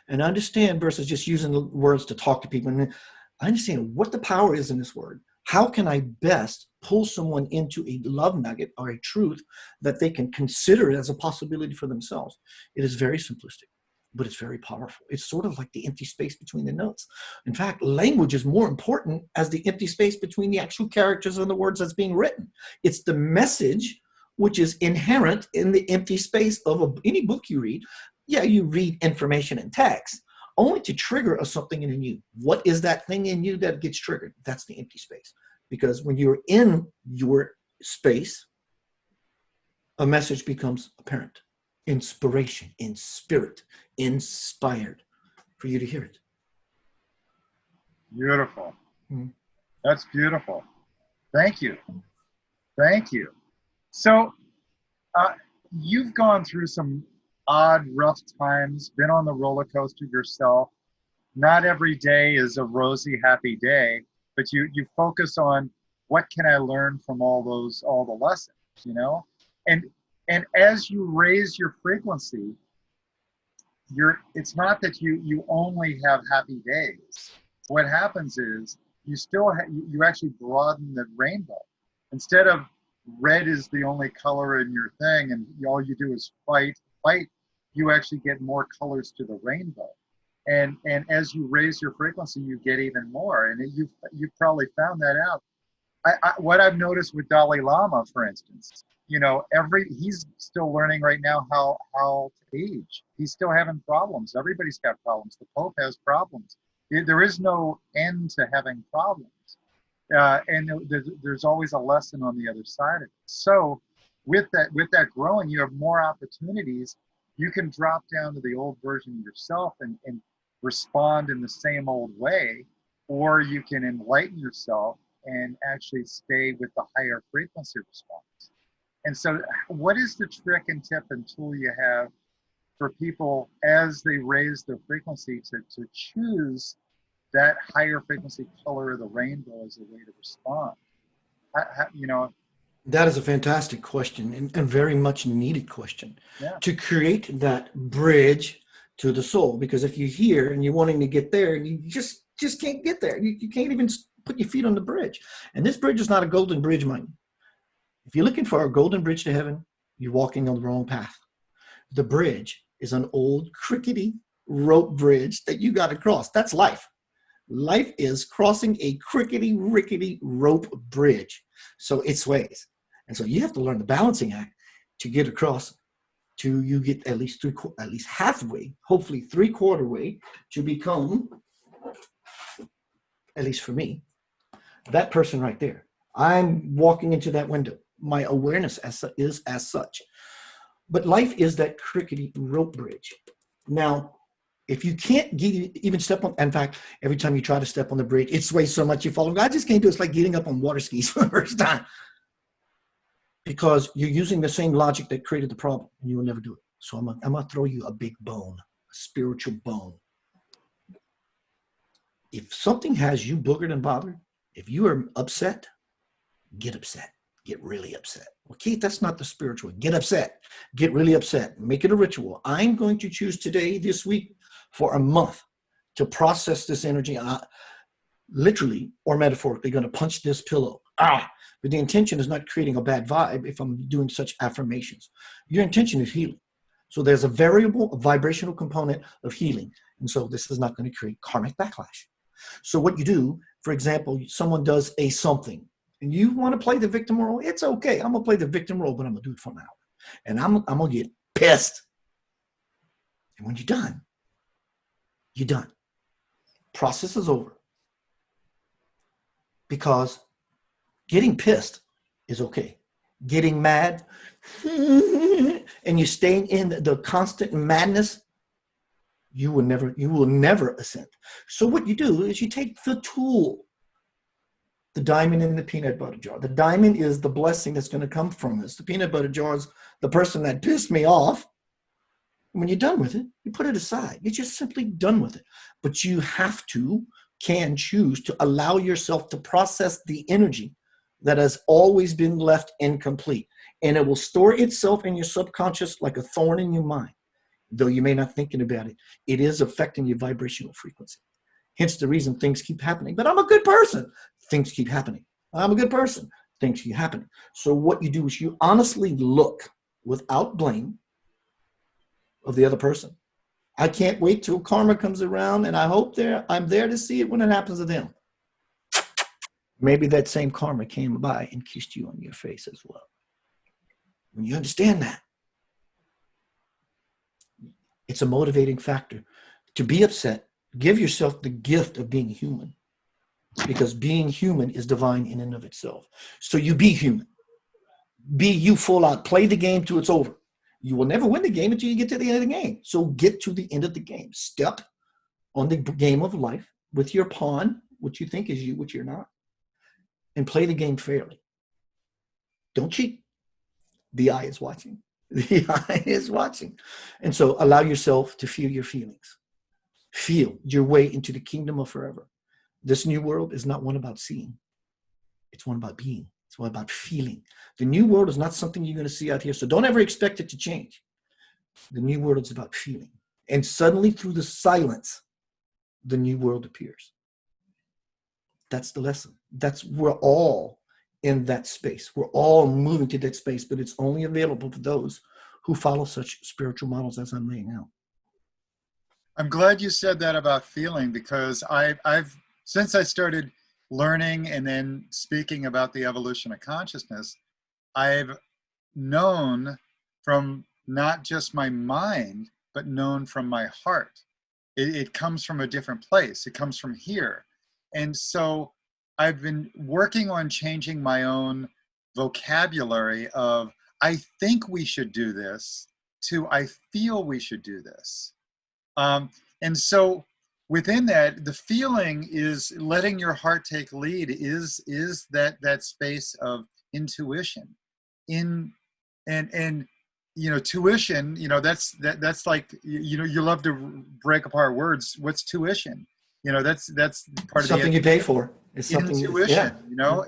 And I understand versus just using the words to talk to people. And I understand what the power is in this word. How can I best pull someone into a love nugget or a truth that they can consider as a possibility for themselves? It is very simplistic, but it's very powerful. It's sort of like the empty space between the notes. In fact, language is more important as the empty space between the actual characters and the words that's being written. It's the message which is inherent in the empty space of any book you read. Yeah, you read information and text only to trigger something in you. What is that thing in you that gets triggered? That's the empty space. Because when you're in your space, a message becomes apparent. Inspiration, in spirit, inspired for you to hear it. Beautiful. Mm-hmm. That's beautiful. Thank you. Thank you. So you've gone through some odd, rough times, been on the roller coaster yourself. Not every day is a rosy, happy day, but you focus on what can I learn from all the lessons, you know? And as you raise your frequency, it's not that you only have happy days. What happens is you actually broaden the rainbow. Instead of red is the only color in your thing and all you do is fight, you actually get more colors to the rainbow. And as you raise your frequency, you get even more. And you've probably found that out. What I've noticed with Dalai Lama, for instance, you know, he's still learning right now how to age. He's still having problems. Everybody's got problems. The Pope has problems. There is no end to having problems. And there's always a lesson on the other side of it. So with that growing, you have more opportunities. You can drop down to the old version of yourself and respond in the same old way, or you can enlighten yourself and actually stay with the higher frequency response. And so what is the trick and tip and tool you have for people as they raise their frequency to choose that higher frequency color of the rainbow as a way to respond? You know, that is a fantastic question and very much needed question. Yeah. To create that bridge to the soul. Because if you're here and you're wanting to get there and you just can't get there, you can't even put your feet on the bridge. And this bridge is not a golden bridge, mind. If you're looking for a golden bridge to heaven, you're walking on the wrong path. The bridge is an old crickety rope bridge that you got to cross. That's life. Life is crossing a crickety, rickety rope bridge. So it sways. And so you have to learn the balancing act to get across to you get at least halfway, hopefully 3/4 way to become, at least for me, that person right there. I'm walking into that window. My awareness is as such. But life is that crickety rope bridge. Now, if you can't even step on, in fact, every time you try to step on the bridge, it sways so much you fall. I just can't do it. It's like getting up on water skis for the first time. Because you're using the same logic that created the problem, and you will never do it. So I'm gonna throw you a big bone, a spiritual bone. If something has you boogered and bothered, if you are upset, get upset. Get really upset. Well, Keith, that's not the spiritual. Get upset. Get really upset. Make it a ritual. I'm going to choose today, this week, for a month to process this energy. Literally or metaphorically going to punch this pillow. But the intention is not creating a bad vibe if I'm doing such affirmations. Your intention is healing. So there's a vibrational component of healing. And so this is not going to create karmic backlash. So what you do, for example, someone does something and you want to play the victim role. It's okay. I'm going to play the victim role, but I'm going to do it for an hour. And I'm going to get pissed. And when you're done, you're done. Process is over. because getting pissed is okay. Getting mad and you staying in the constant madness, you will never ascend. So what you do is you take the tool, the diamond in the peanut butter jar. The diamond is the blessing that's going to come from this. The peanut butter jar is the person that pissed me off. When you're done with it, you put it aside. You're just simply done with it. But you can choose to allow yourself to process the energy that has always been left incomplete. And it will store itself in your subconscious like a thorn in your mind. Though you may not thinking about it, it is affecting your vibrational frequency. Hence the reason things keep happening. But I'm a good person. Things keep happening. I'm a good person. Things keep happening. So what you do is you honestly look without blame of the other person. I can't wait till karma comes around, and I hope I'm there to see it when it happens to them. Maybe that same karma came by and kissed you on your face as well. When you understand that, it's a motivating factor. To be upset, give yourself the gift of being human, because being human is divine in and of itself. So you be human. Be you full out. Play the game till it's over. You will never win the game until you get to the end of the game. So get to the end of the game. Step on the game of life with your pawn, what you think is you, which you're not, and play the game fairly. Don't cheat. The eye is watching. The eye is watching. And so allow yourself to feel your feelings. Feel your way into the kingdom of forever. This new world is not one about seeing. It's one about being. It's one about feeling. The new world is not something you're going to see out here. So don't ever expect it to change. The new world is about feeling. And suddenly through the silence, the new world appears. That's the lesson. We're all in that space. We're all moving to that space, but it's only available for those who follow such spiritual models as I'm laying out. I'm glad you said that about feeling, because I've since I started learning and then speaking about the evolution of consciousness, I've known from not just my mind, but known from my heart. It comes from a different place. It comes from here. And so I've been working on changing my own vocabulary of, I think we should do this, to I feel we should do this. And so within that, the feeling is letting your heart take lead, is that space of intuition. And tuition, that's like, you love to break apart words. What's tuition? That's part of something you pay for. It's something intuition.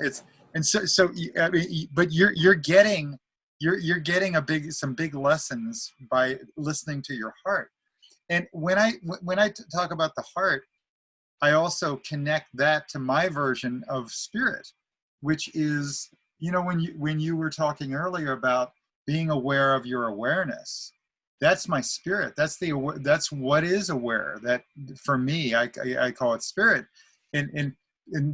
It's, and so I mean, but you're getting some big lessons by listening to your heart. And when I talk about the heart, I also connect that to my version of spirit, which is, when you were talking earlier about being aware of your awareness, that's my spirit. That's what is aware. That for me, I call it spirit, and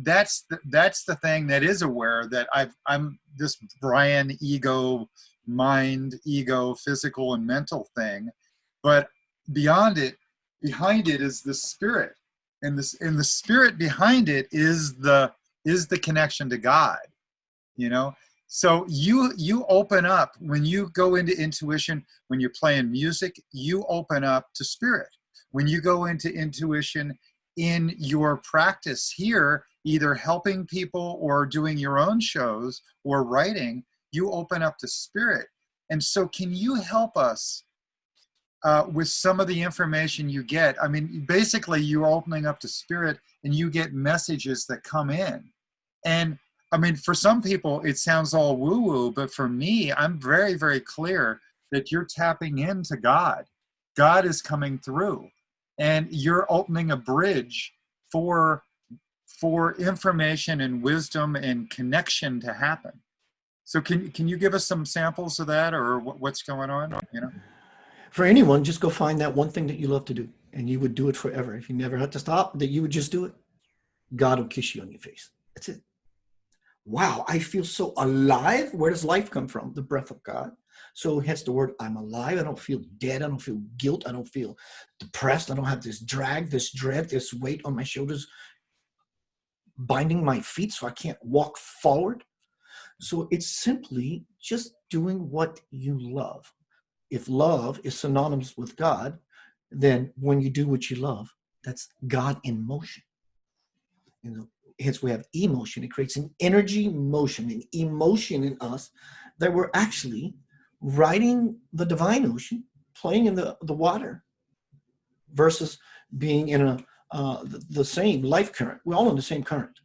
that's the thing that is aware. That I'm this Brian ego, mind, ego, physical and mental thing, but behind it is the spirit, and the spirit behind it is the connection to God. So you open up when you go into intuition. When you're playing music, you open up to spirit. When you go into intuition in your practice here, either helping people or doing your own shows or writing, you open up to spirit. And so can you help us with some of the information you get? I mean, basically you're opening up to spirit and you get messages that come in. And I mean, for some people it sounds all woo-woo, but for me, I'm very, very clear that you're tapping into God. God is coming through, and you're opening a bridge for information and wisdom and connection to happen. So can you give us some samples of that, or what's going on? For anyone, just go find that one thing that you love to do, and you would do it forever. If you never had to stop, that you would just do it. God will kiss you on your face. That's it. Wow, I feel so alive. Where does life come from? The breath of God. So hence the word, I'm alive. I don't feel dead. I don't feel guilt. I don't feel depressed. I don't have this drag, this dread, this weight on my shoulders. binding my feet so I can't walk forward. So it's simply just doing what you love. If love is synonymous with God, then when you do what you love, that's God in motion. You know, hence we have emotion. It creates an energy motion, an emotion in us that we're actually riding the divine ocean, playing in the water, versus being in the same life current. We're all in the same current.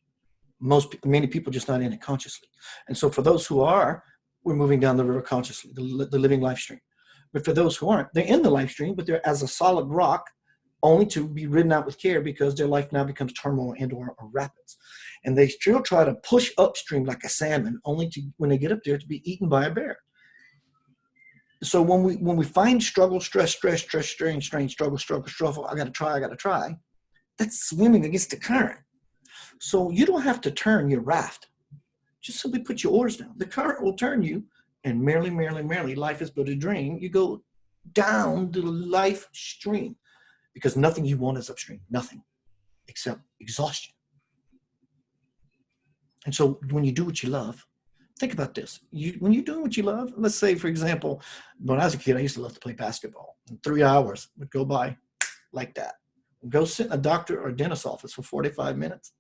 Many people just not in it consciously. And so for those who are, we're moving down the river consciously, the living life stream. But for those who aren't, they're in the life stream, but they're as a solid rock, only to be ridden out with care because their life now becomes turmoil and or rapids. And they still try to push upstream like a salmon, only to, when they get up there, to be eaten by a bear. So when we find struggle, stress, strain, struggle, I gotta try, that's swimming against the current. So you don't have to turn your raft. Just simply put your oars down. The current will turn you, and merrily, life is but a dream. You go down the life stream, because nothing you want is upstream, nothing except exhaustion. And so when you do what you love, think about this. When you're doing what you love, let's say, for example, when I was a kid, I used to love to play basketball. And 3 hours would go by like that. Go sit in a doctor or dentist's office for 45 minutes.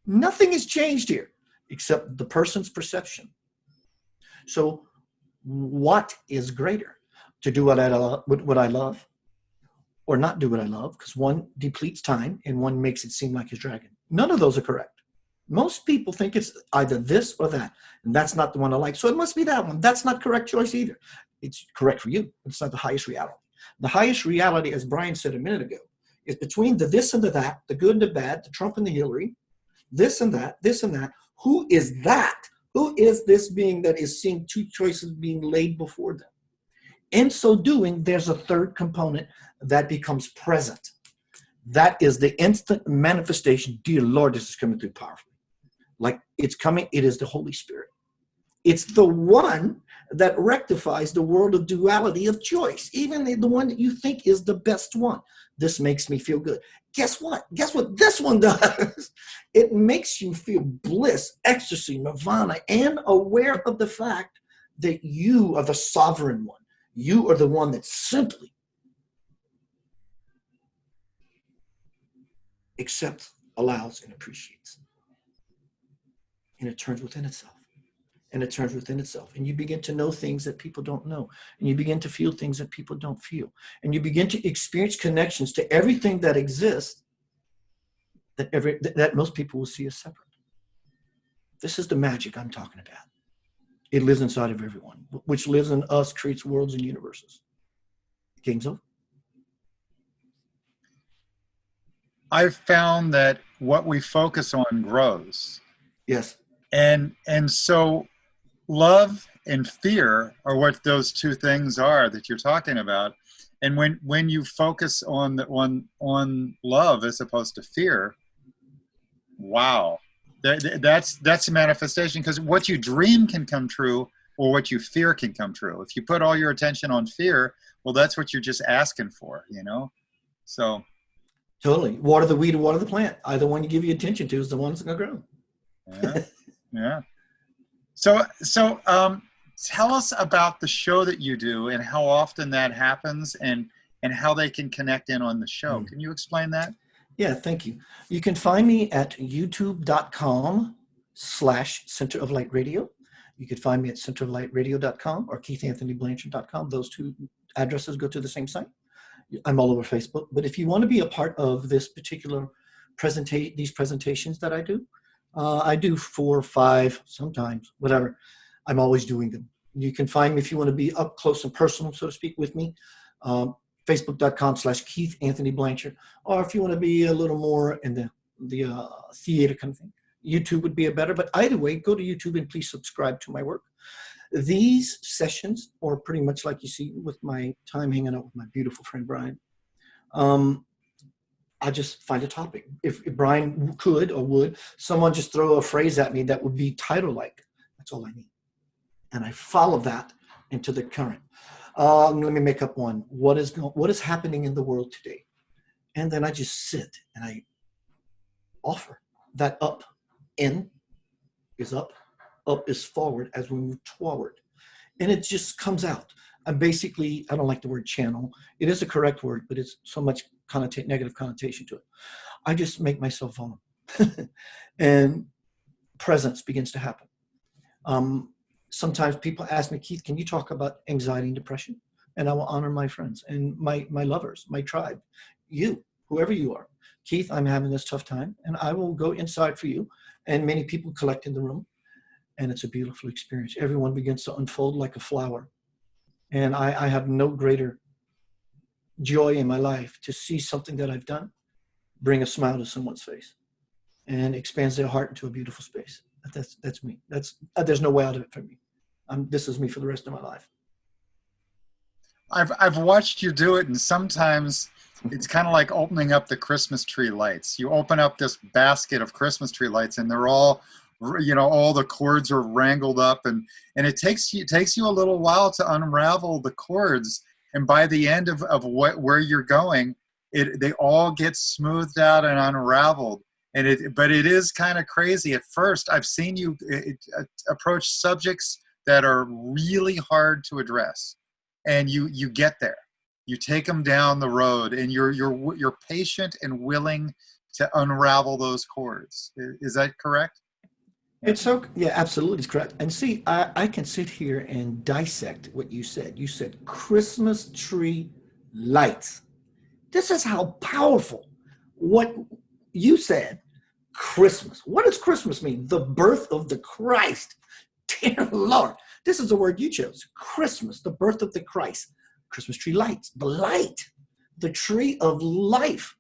Nothing has changed here except the person's perception. So what is greater? To do what I love, or not do what I love? Because one depletes time and one makes it seem like it's dragging. None of those are correct. Most people think it's either this or that, and that's not the one I like. So it must be that one. That's not correct choice either. It's correct for you. It's not the highest reality. The highest reality, as Brian said a minute ago, is between the this and the that, the good and the bad, the Trump and the Hillary, this and that, this and that. Who is that? Who is this being that is seeing two choices being laid before them? In so doing, there's a third component that becomes present. That is the instant manifestation. Dear Lord, this is coming through powerfully. Like it's coming, it is the Holy Spirit. It's the one that rectifies the world of duality of choice, even the one that you think is the best one. This makes me feel good. Guess what? Guess what this one does? It makes you feel bliss, ecstasy, nirvana, and aware of the fact that you are the sovereign one. You are the one that simply accepts, allows, and appreciates. And it turns within itself. And it turns within itself. And you begin to know things that people don't know. And you begin to feel things that people don't feel. And you begin to experience connections to everything that exists that most people will see as separate. This is the magic I'm talking about. It lives inside of everyone. Which lives in us creates worlds and universes. Game's over. I've found that what we focus on grows. Yes. And so love and fear are what those two things are that you're talking about. And when you focus on love as opposed to fear, wow, that's a manifestation, because what you dream can come true, or what you fear can come true. If you put all your attention on fear, well, that's what you're just asking for, you know? So. Totally. Water the weed or water the plant. Either one you give your attention to is the one that's going to grow. Yeah. Yeah. So tell us about the show that you do and how often that happens, and how they can connect in on the show. Can you explain that? Yeah, thank you. You can find me at youtube.com/Center of Light Radio. You can find me at centeroflightradio.com or KeithAnthonyBlanchard.com. Those two addresses go to the same site. I'm all over Facebook. But if you want to be a part of this particular these presentations that I do 4 or 5, sometimes, whatever. I'm always doing them. You can find me if you want to be up close and personal, so to speak, with me. Facebook.com/KeithAnthonyBlanchard. Or if you want to be a little more in the theater kind of thing, YouTube would be a better. But either way, go to YouTube and please subscribe to my work. These sessions are pretty much like you see with my time hanging out with my beautiful friend Brian. I just find a topic. If Brian could or would, someone just throw a phrase at me that would be title-like. That's all I need. And I follow that into the current. Let me make up one. What is happening in the world today? And then I just sit and I offer that up In is up is forward as we move forward. And it just comes out. I'm basically, I don't like the word channel. It is a correct word, but it's so much negative connotation to it. I just make myself vulnerable. And presence begins to happen. Sometimes people ask me, Keith, can you talk about anxiety and depression? And I will honor my friends and my lovers, my tribe, you, whoever you are. Keith, I'm having this tough time, and I will go inside for you. And many people collect in the room, and it's a beautiful experience. Everyone begins to unfold like a flower. And I have no greater joy in my life to see something that I've done bring a smile to someone's face and expands their heart into a beautiful space. That's me. There's no way out of it for me. This is me for the rest of my life. I've watched you do it, and sometimes it's kind of like opening up the Christmas tree lights. You open up this basket of Christmas tree lights, and they're all, all the cords are wrangled up, and it takes you a little while to unravel the cords. And by the end of where you're going, they all get smoothed out and unraveled. But it is kind of crazy at first. I've seen you approach subjects that are really hard to address, and you get there. You take them down the road, and you're patient and willing to unravel those cords. Is that correct? Yeah, absolutely, it's correct. And see, I can sit here and dissect what you said. You said Christmas tree lights. This is how powerful what you said. Christmas. What does Christmas mean? The birth of the Christ. Dear Lord, this is the word you chose. Christmas, the birth of the Christ. Christmas tree lights, the light, the tree of life.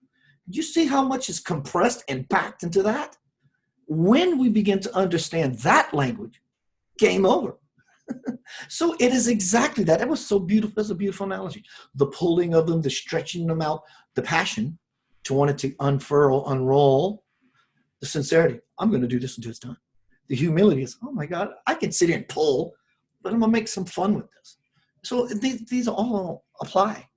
You see how much is compressed and packed into that? When we begin to understand that language, game over. So it is exactly that. It was so beautiful. That's a beautiful analogy. The pulling of them, the stretching them out, the passion to want it to unfurl, unroll, the sincerity. I'm going to do this until it's done. The humility is, oh my God, I can sit here and pull, but I'm going to make some fun with this. So these all apply.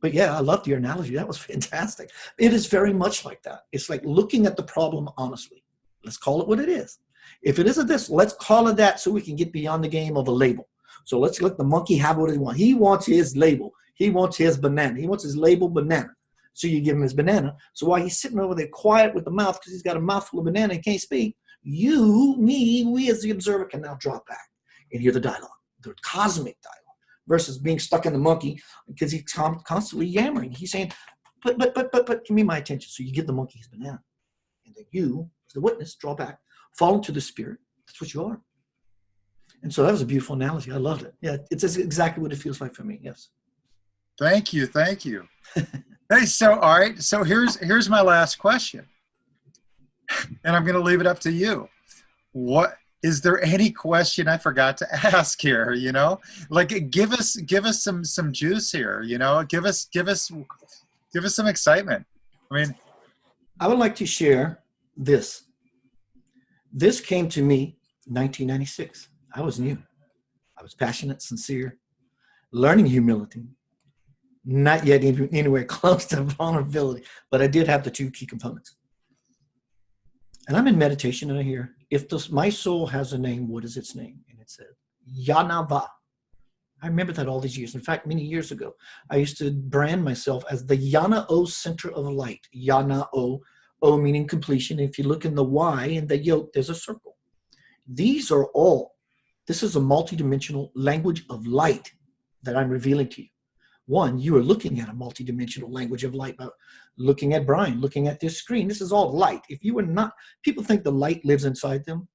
But yeah, I loved your analogy. That was fantastic. It is very much like that. It's like looking at the problem honestly. Let's call it what it is. If it isn't this, let's call it that so we can get beyond the game of a label. So let's let the monkey have what he wants. He wants his label. He wants his banana. He wants his label banana. So you give him his banana. So while he's sitting over there quiet with the mouth because he's got a mouthful of banana and can't speak, you, me, we as the observer can now drop back and hear the dialogue, the cosmic dialogue, versus being stuck in the monkey because he's constantly yammering. He's saying, but, give me my attention. So you give the monkey his banana. And then you, as the witness, draw back, fall into the spirit. That's what you are. And so that was a beautiful analogy. I loved it. Yeah, it's exactly what it feels like for me. Yes. Thank you. Hey, so all right. So here's my last question, and I'm going to leave it up to you. What is there any question I forgot to ask here? Like give us some juice here. Give us some excitement. I mean, I would like to share this. This came to me in 1996. I was new. I was passionate, sincere, learning humility. Not yet anywhere close to vulnerability, but I did have the two key components. And I'm in meditation and I hear, my soul has a name, what is its name? And it said, Yanava. I remember that all these years. In fact, many years ago, I used to brand myself as the Yana O Center of Light. Yana O, O meaning completion. If you look in the Y in the yoke, there's a circle. This is a multidimensional language of light that I'm revealing to you. One, you are looking at a multidimensional language of light by looking at Brian, looking at this screen. This is all light. If you are not, people think the light lives inside them.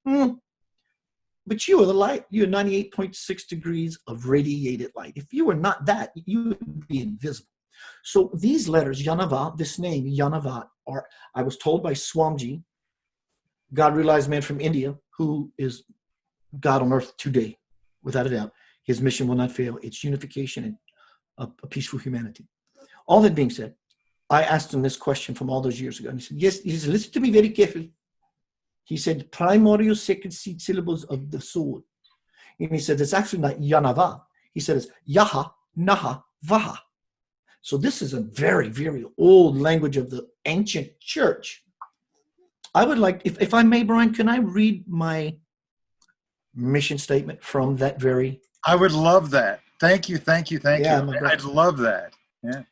But you are the light. You are 98.6 degrees of radiated light. If you were not that, you would be invisible. So these letters, Yanava, this name, Yanava, I was told by Swamiji, God realized man from India, who is God on earth today, without a doubt. His mission will not fail. It's unification and a peaceful humanity. All that being said, I asked him this question from all those years ago. And he said, yes, he said, listen to me very carefully. He said, primordial sacred seed syllables of the soul. And he said, it's actually not Yanava. He said, it's Yaha, Naha, Vaha. So this is a very, very old language of the ancient church. I would like, if I may, Brian, can I read my mission statement from that very? I would love that. Thank you, thank you, thank Yeah, you. I'd love that. Yeah.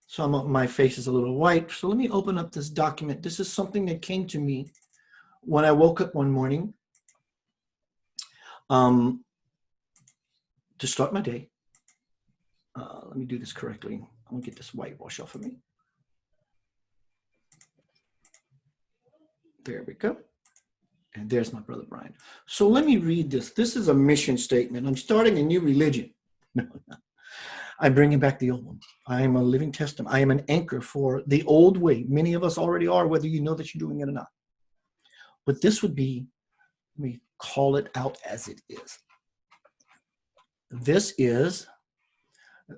So my face is a little white. So let me open up this document. This is something that came to me when I woke up one morning to start my day. Let me do this correctly. I'm gonna get this whitewash off of me. There we go. And there's my brother Brian. So let me read this. This is a mission statement. I'm starting a new religion. No, no. I'm bringing back the old one. I am a living testament. I am an anchor for the old way. Many of us already are, whether you know that you're doing it or not. But this would be, let me call it out as it is. This is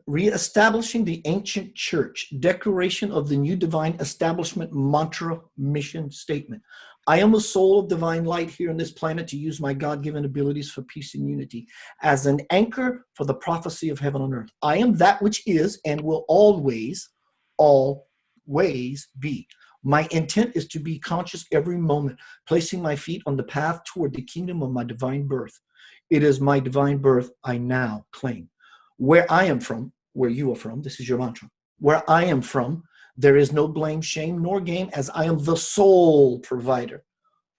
reestablishing the ancient church, declaration of the new divine establishment mantra mission statement. I am a soul of divine light here on this planet to use my God-given abilities for peace and unity as an anchor for the prophecy of heaven on earth. I am that which is and will always be. My intent is to be conscious every moment, placing my feet on the path toward the kingdom of my divine birth. It is my divine birth I now claim. Where I am from, where you are from, this is your mantra. Where I am from, there is no blame, shame, nor game, as I am the sole provider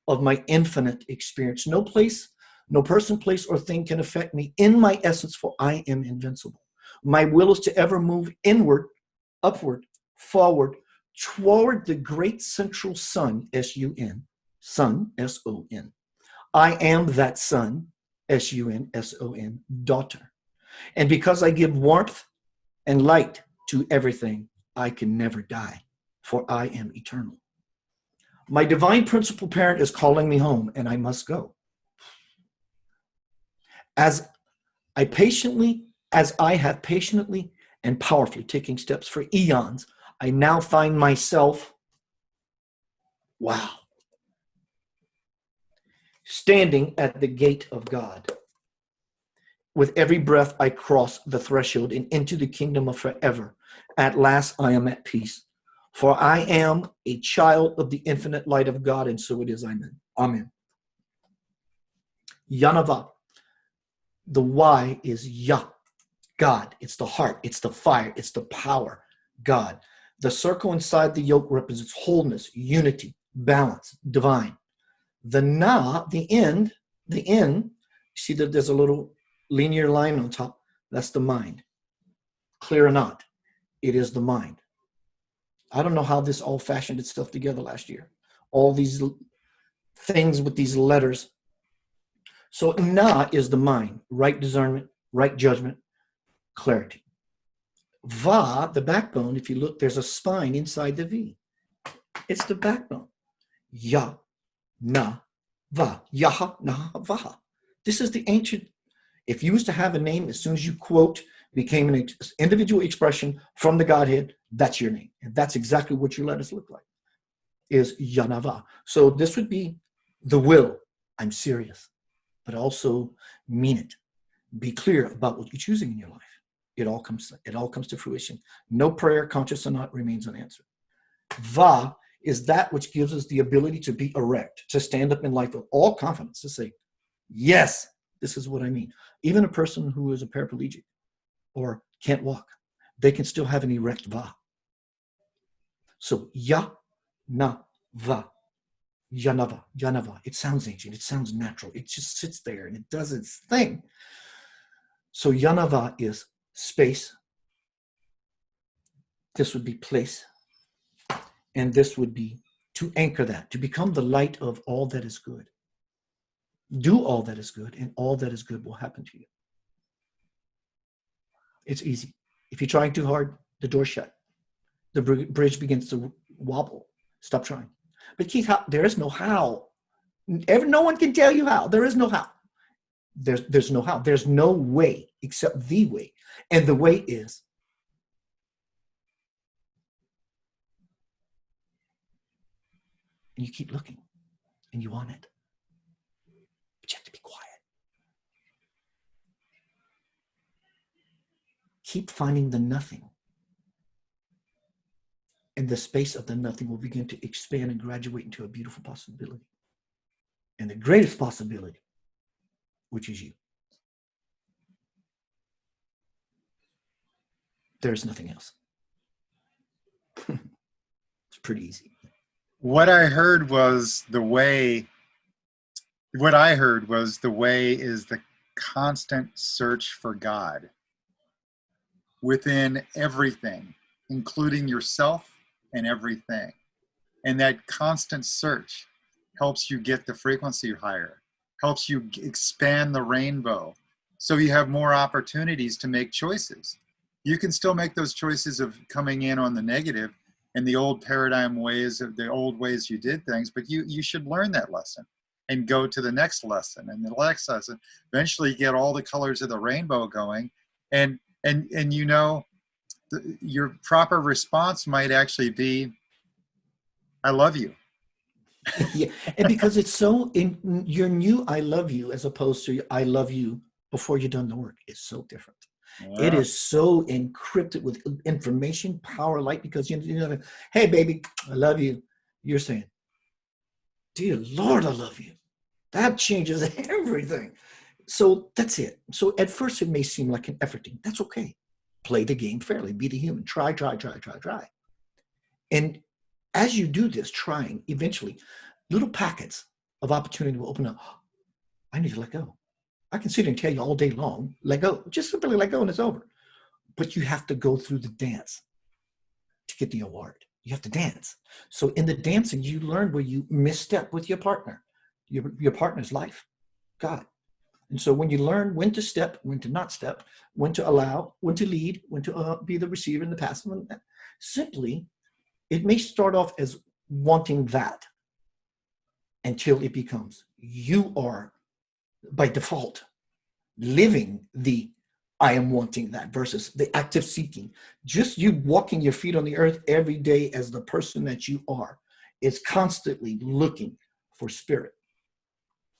of my infinite experience. No place, no person, place, or thing can affect me in my essence, for I am invincible. My will is to ever move inward, upward, forward, toward the great central sun, S-U-N, sun, S-O-N. I am that sun, S-U-N, daughter. And because I give warmth and light to everything, I can never die, for I am eternal. My divine principal parent is calling me home, and I must go. As I have patiently and powerfully taken steps for eons, I now find myself, standing at the gate of God. With every breath, I cross the threshold and into the kingdom of forever. At last, I am at peace. For I am a child of the infinite light of God, and so it is. Amen. Amen. Yanava. The Y is Yah, God. It's the heart. It's the fire. It's the power, God. The circle inside the yoke represents wholeness, unity, balance, divine. The Na, the end, see that there's a little linear line on top. That's the mind. Clear or not, it is the mind. I don't know how this all fashioned itself together last year. All these things with these letters. So Na is the mind, right discernment, right judgment, clarity. Va, the backbone, if you look, there's a spine inside the V. It's the backbone. Ya, na, va. Yaha, na, vaha. This is the ancient. If you was to have a name, as soon as you quote, became an individual expression from the Godhead, that's your name. And that's exactly what your letters look like, is Yanava. So this would be the will. I'm serious, but also mean it. Be clear about what you're choosing in your life. It all comes to fruition. No prayer, conscious or not, remains unanswered. Va is that which gives us the ability to be erect, to stand up in life with all confidence, to say, yes, this is what I mean. Even a person who is a paraplegic or can't walk, they can still have an erect va. So ya, na, va, yanava, yanava. It sounds ancient. It sounds natural. It just sits there and it does its thing. So yanava is space. This would be place. And this would be to anchor that, to become the light of all that is good. Do all that is good, and all that is good will happen to you. It's easy. If you're trying too hard, the door's shut. The bridge begins to wobble. Stop trying. But Keith, there is no how. No one can tell you how. There is no how. There's no how. There's no way except the way. And the way is you keep looking and you want it. But you have to be quiet. Keep finding the nothing. And the space of the nothing will begin to expand and graduate into a beautiful possibility. And the greatest possibility, which is you. There's nothing else. It's pretty easy. What I heard was the way is the constant search for God within everything, including yourself and everything. And that constant search helps you get the frequency higher, helps you expand the rainbow, so you have more opportunities to make choices. You can still make those choices of coming in on the negative and the old paradigm ways of the old ways you did things, but you should learn that lesson and go to the next lesson and the next lesson. Eventually get all the colors of the rainbow going, and you know, your proper response might actually be, I love you. Yeah, and because it's so in your new I love you as opposed to I love you before you've done the work is so different. Yeah. It is so encrypted with information, power, light, because you know, hey baby, I love you. You're saying, dear Lord, I love you. That changes everything. So that's it. So at first it may seem like an effort thing. That's okay. Play the game fairly. Be the human. Try. And as you do this, trying, eventually, little packets of opportunity will open up. I need to let go. I can sit here and tell you all day long, let go. Just simply let go and it's over. But you have to go through the dance to get the award. You have to dance. So in the dancing, you learn where you misstep with your partner, your partner's life, God. And so when you learn when to step, when to not step, when to allow, when to lead, when to be the receiver and the passive, simply, it may start off as wanting that until it becomes you are by default living the I am wanting that versus the active seeking. Just you walking your feet on the earth every day as the person that you are is constantly looking for spirit.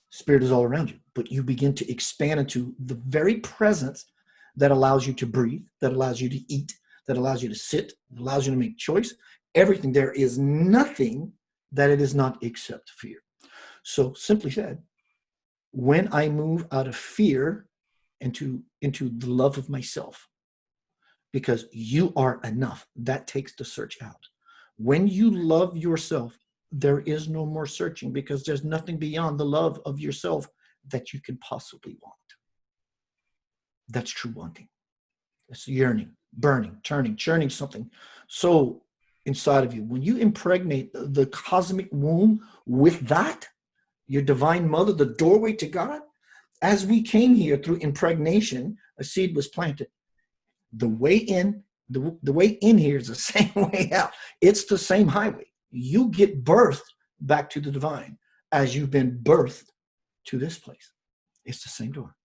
Spirit is all around you, but you begin to expand into the very presence that allows you to breathe, that allows you to eat, that allows you to sit, that allows you to make choice. Everything. There is nothing that it is not except fear. So simply said, when I move out of fear into the love of myself, because you are enough, that takes the search out. When you love yourself, there is no more searching because there's nothing beyond the love of yourself that you can possibly want. That's true wanting. It's yearning, burning, turning, churning something so inside of you. When you impregnate the cosmic womb with that, your divine mother, the doorway to God, as we came here through impregnation, a seed was planted. The way in, the way in here is the same way out. It's the same highway. You get birthed back to the divine as you've been birthed to this place. It's the same door.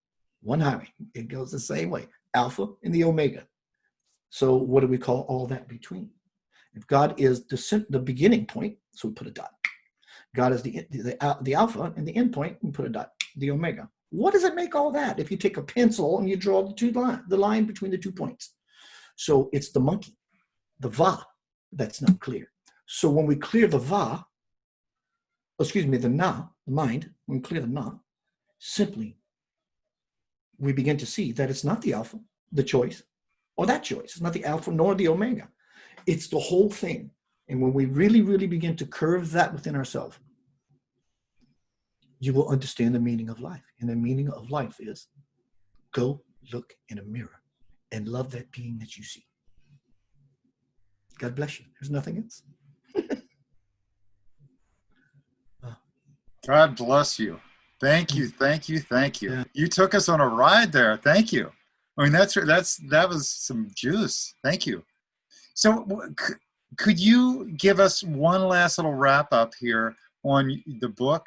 One highway. It goes the same way. Alpha and the Omega. So what do we call all that between? If God is the beginning point, so we put a dot. God is the alpha and the end point, and put a dot, the omega. What does it make all that if you take a pencil and you draw the line between the 2 points? So it's the monkey, the va, that's not clear. So when we clear the va, the na, the mind, when we clear the na, simply we begin to see that it's not the alpha, the choice, or that choice. It's not the alpha nor the omega. It's the whole thing. And when we really, really begin to curve that within ourselves, you will understand the meaning of life. And the meaning of life is go look in a mirror and love that being that you see. God bless you. There's nothing else. God bless you. Thank you. Yeah. You took us on a ride there. Thank you. I mean, that was some juice. Thank you. So could you give us one last little wrap up here on the book,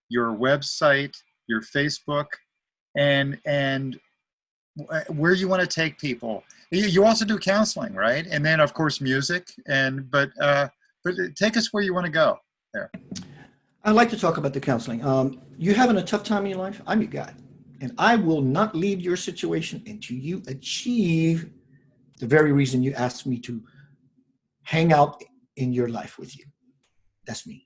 your website, your Facebook, and where you want to take people? You also do counseling, right? And then of course music. But take us where you want to go there. I'd like to talk about the counseling. You having a tough time in your life? I'm your guy, and I will not leave your situation until you achieve the very reason you asked me to hang out in your life with you. That's me.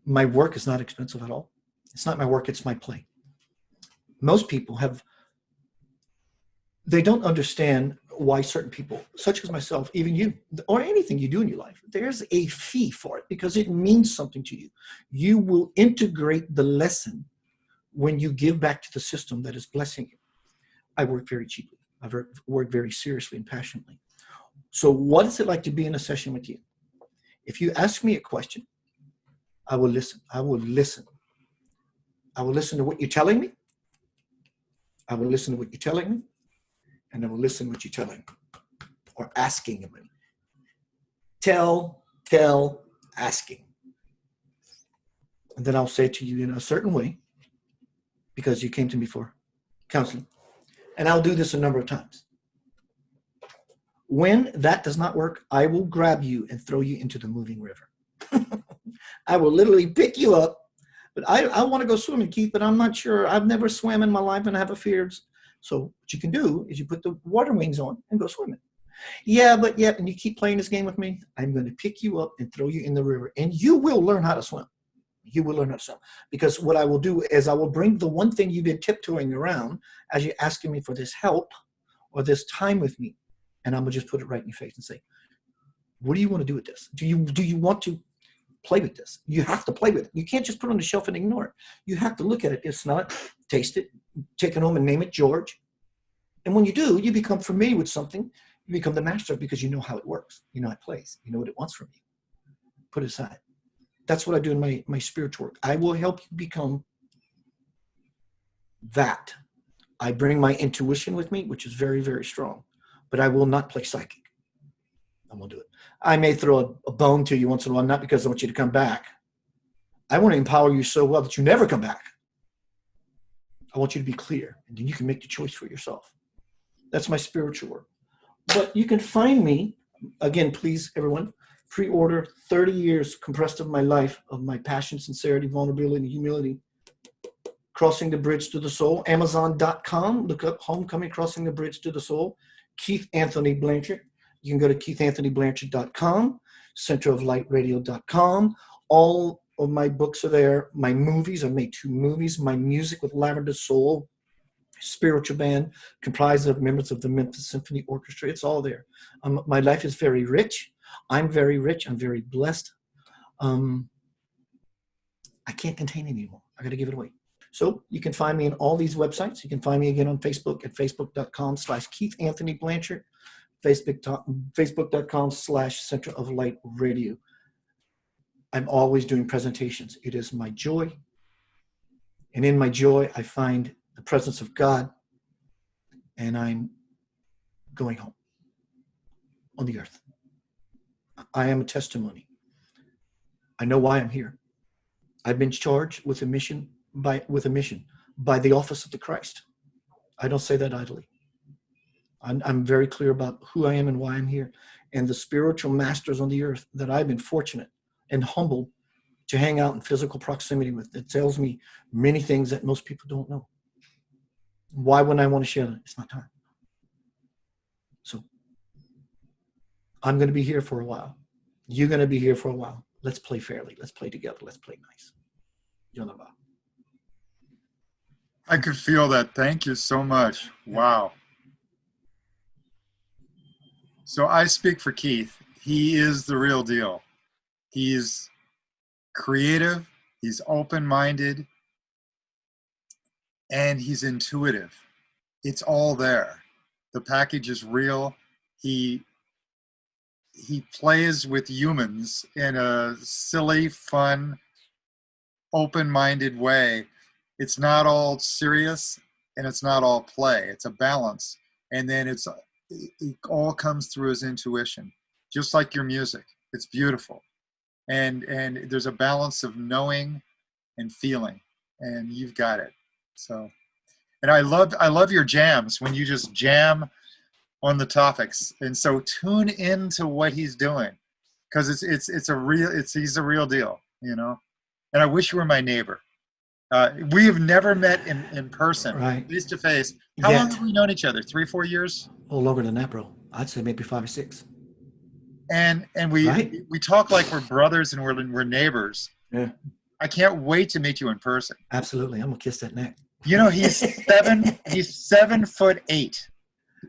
My work is not expensive at all. It's not my work, it's my play. Most people they don't understand why certain people, such as myself, even you, or anything you do in your life, there's a fee for it because it means something to you. You will integrate the lesson when you give back to the system that is blessing you. I work very cheaply. I work very seriously and passionately. So what is it like to be in a session with you? If you ask me a question, I will listen. I will listen. I will listen to what you're telling me. I will listen to what you're telling me. And I will listen to what you're telling me or asking me. Tell, asking. And then I'll say it to you in a certain way because you came to me for counseling. And I'll do this a number of times. When that does not work, I will grab you and throw you into the moving river. I will literally pick you up. But I want to go swimming, Keith, but I'm not sure. I've never swam in my life and I have a fear. So what you can do is you put the water wings on and go swimming. Yeah, and you keep playing this game with me, I'm going to pick you up and throw you in the river. And you will learn how to swim. You will learn how to swim. Because what I will do is I will bring the one thing you've been tiptoeing around as you're asking me for this help or this time with me. And I'm going to just put it right in your face and say, what do you want to do with this? Do you want to play with this? You have to play with it. You can't just put it on the shelf and ignore it. You have to look at it, smell it, taste it, take it home and name it George. And when you do, you become familiar with something. You become the master because you know how it works. You know how it plays. You know what it wants from you. Put it aside. That's what I do in my spiritual work. I will help you become that. I bring my intuition with me, which is very, very strong. But I will not play psychic. I won't do it. I may throw a bone to you once in a while, not because I want you to come back. I want to empower you so well that you never come back. I want you to be clear, and then you can make the choice for yourself. That's my spiritual work. But you can find me, again, please, everyone, pre-order 30 years compressed of my life, of my passion, sincerity, vulnerability, and humility. Crossing the Bridge to the Soul, Amazon.com. Look up Homecoming, Crossing the Bridge to the Soul. Keith Anthony Blanchard. You can go to keithanthonyblanchard.com, centeroflightradio.com. All of my books are there. My movies, I made 2 movies. My music with Lavender Soul, spiritual band comprised of members of the Memphis Symphony Orchestra. It's all there. My life is very rich. I'm very rich. I'm very blessed. I can't contain it anymore. I got to give it away. So you can find me in all these websites. You can find me again on Facebook at facebook.com/Keith Anthony Blanchard, facebook.com/Center of Light Radio. I'm always doing presentations. It is my joy. And in my joy, I find the presence of God, and I'm going home on the earth. I am a testimony. I know why I'm here. I've been charged with a mission by the office of the Christ. I don't say that idly. I'm very clear about who I am and why I'm here. And the spiritual masters on the earth that I've been fortunate and humbled to hang out in physical proximity with, it tells me many things that most people don't know. Why wouldn't I want to share that? It's not time. So I'm going to be here for a while. You're going to be here for a while. Let's play fairly. Let's play together. Let's play nice. Yonaba. I could feel that. Thank you so much. Wow. So I speak for Keith. He is the real deal. He's creative. He's open-minded. And he's intuitive. It's all there. The package is real. He plays with humans in a silly, fun, open-minded way. It's not all serious and it's not all play. It's a balance. And then it all comes through his intuition, just like your music. It's beautiful. And there's a balance of knowing and feeling, and you've got it. So, and I love your jams when you just jam on the topics. And so tune into what he's doing, because he's a real deal, you know. And I wish you were my neighbor. We have never met in person, right, face to face. How long have we known each other? 3-4 years? Oh, longer than that, bro. I'd say maybe 5 or 6. and Right. we talk like we're brothers and we're neighbors. Yeah. I can't wait to meet you in person. Absolutely. I'm gonna kiss that neck. You know, he's 7'8".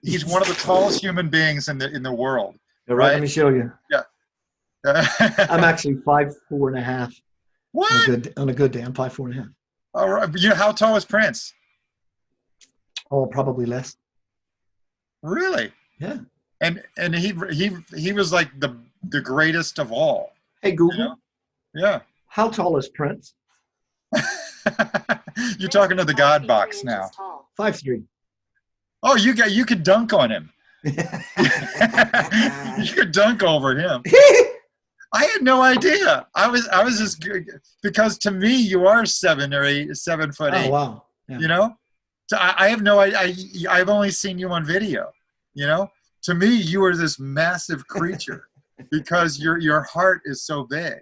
He's one of the tallest human beings in the world. All right? Let me show you. Yeah. I'm actually 5'4.5". What? On a good day, I'm 5'4.5". All right. You know, how tall is Prince? Oh, probably less. Really? Yeah. And he was like the greatest of all. Hey Google. You know? Yeah. How tall is Prince? You're talking to the God box now. 5'3". Oh, you could dunk on him. You could dunk over him. I had no idea. I was just, because to me you are 7 or 8, 7'8". Oh wow. Yeah. You know, so I have no idea. I've only seen you on video. You know, to me you are this massive creature because your heart is so big.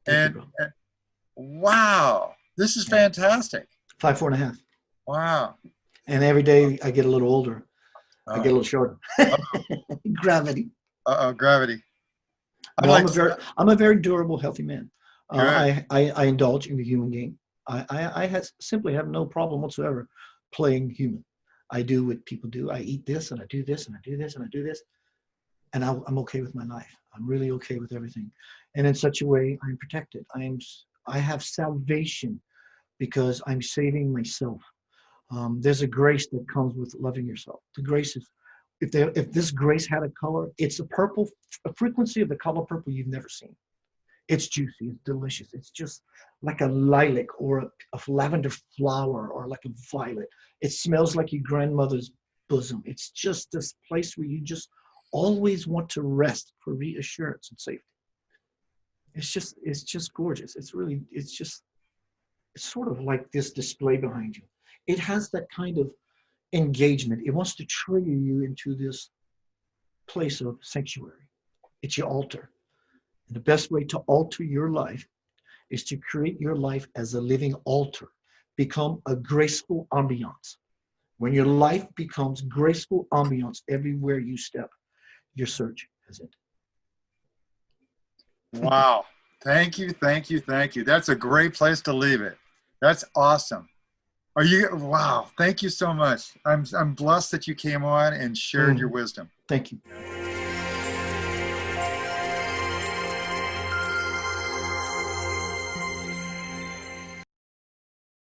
Thank you, And wow, this is fantastic. 5'4.5". Wow. And every day I get a little older. I get a little shorter. Gravity. Gravity. I'm a very durable, healthy man. Good. I indulge in the human game. I simply have no problem whatsoever playing human. I do what people do. I eat this and I do this and I do this and I do this. And I'm okay with my life. I'm really okay with everything. And in such a way, I'm protected. I have salvation because I'm saving myself. There's a grace that comes with loving yourself. The grace is, if this grace had a color, it's a frequency of the color purple you've never seen. It's juicy, it's delicious. It's just like a lilac or a lavender flower or like a violet. It smells like your grandmother's bosom. It's just this place where you just always want to rest for reassurance and safety. It's just gorgeous. It's sort of like this display behind you. It has that kind of engagement. It wants to trigger you into this place of sanctuary. It's your altar. And the best way to alter your life is to create your life as a living altar. Become a graceful ambiance. When your life becomes graceful ambiance everywhere you step, your search has ended. Wow. Thank you. That's a great place to leave it. That's awesome. Wow. Thank you so much. I'm blessed that you came on and shared your wisdom. Thank you.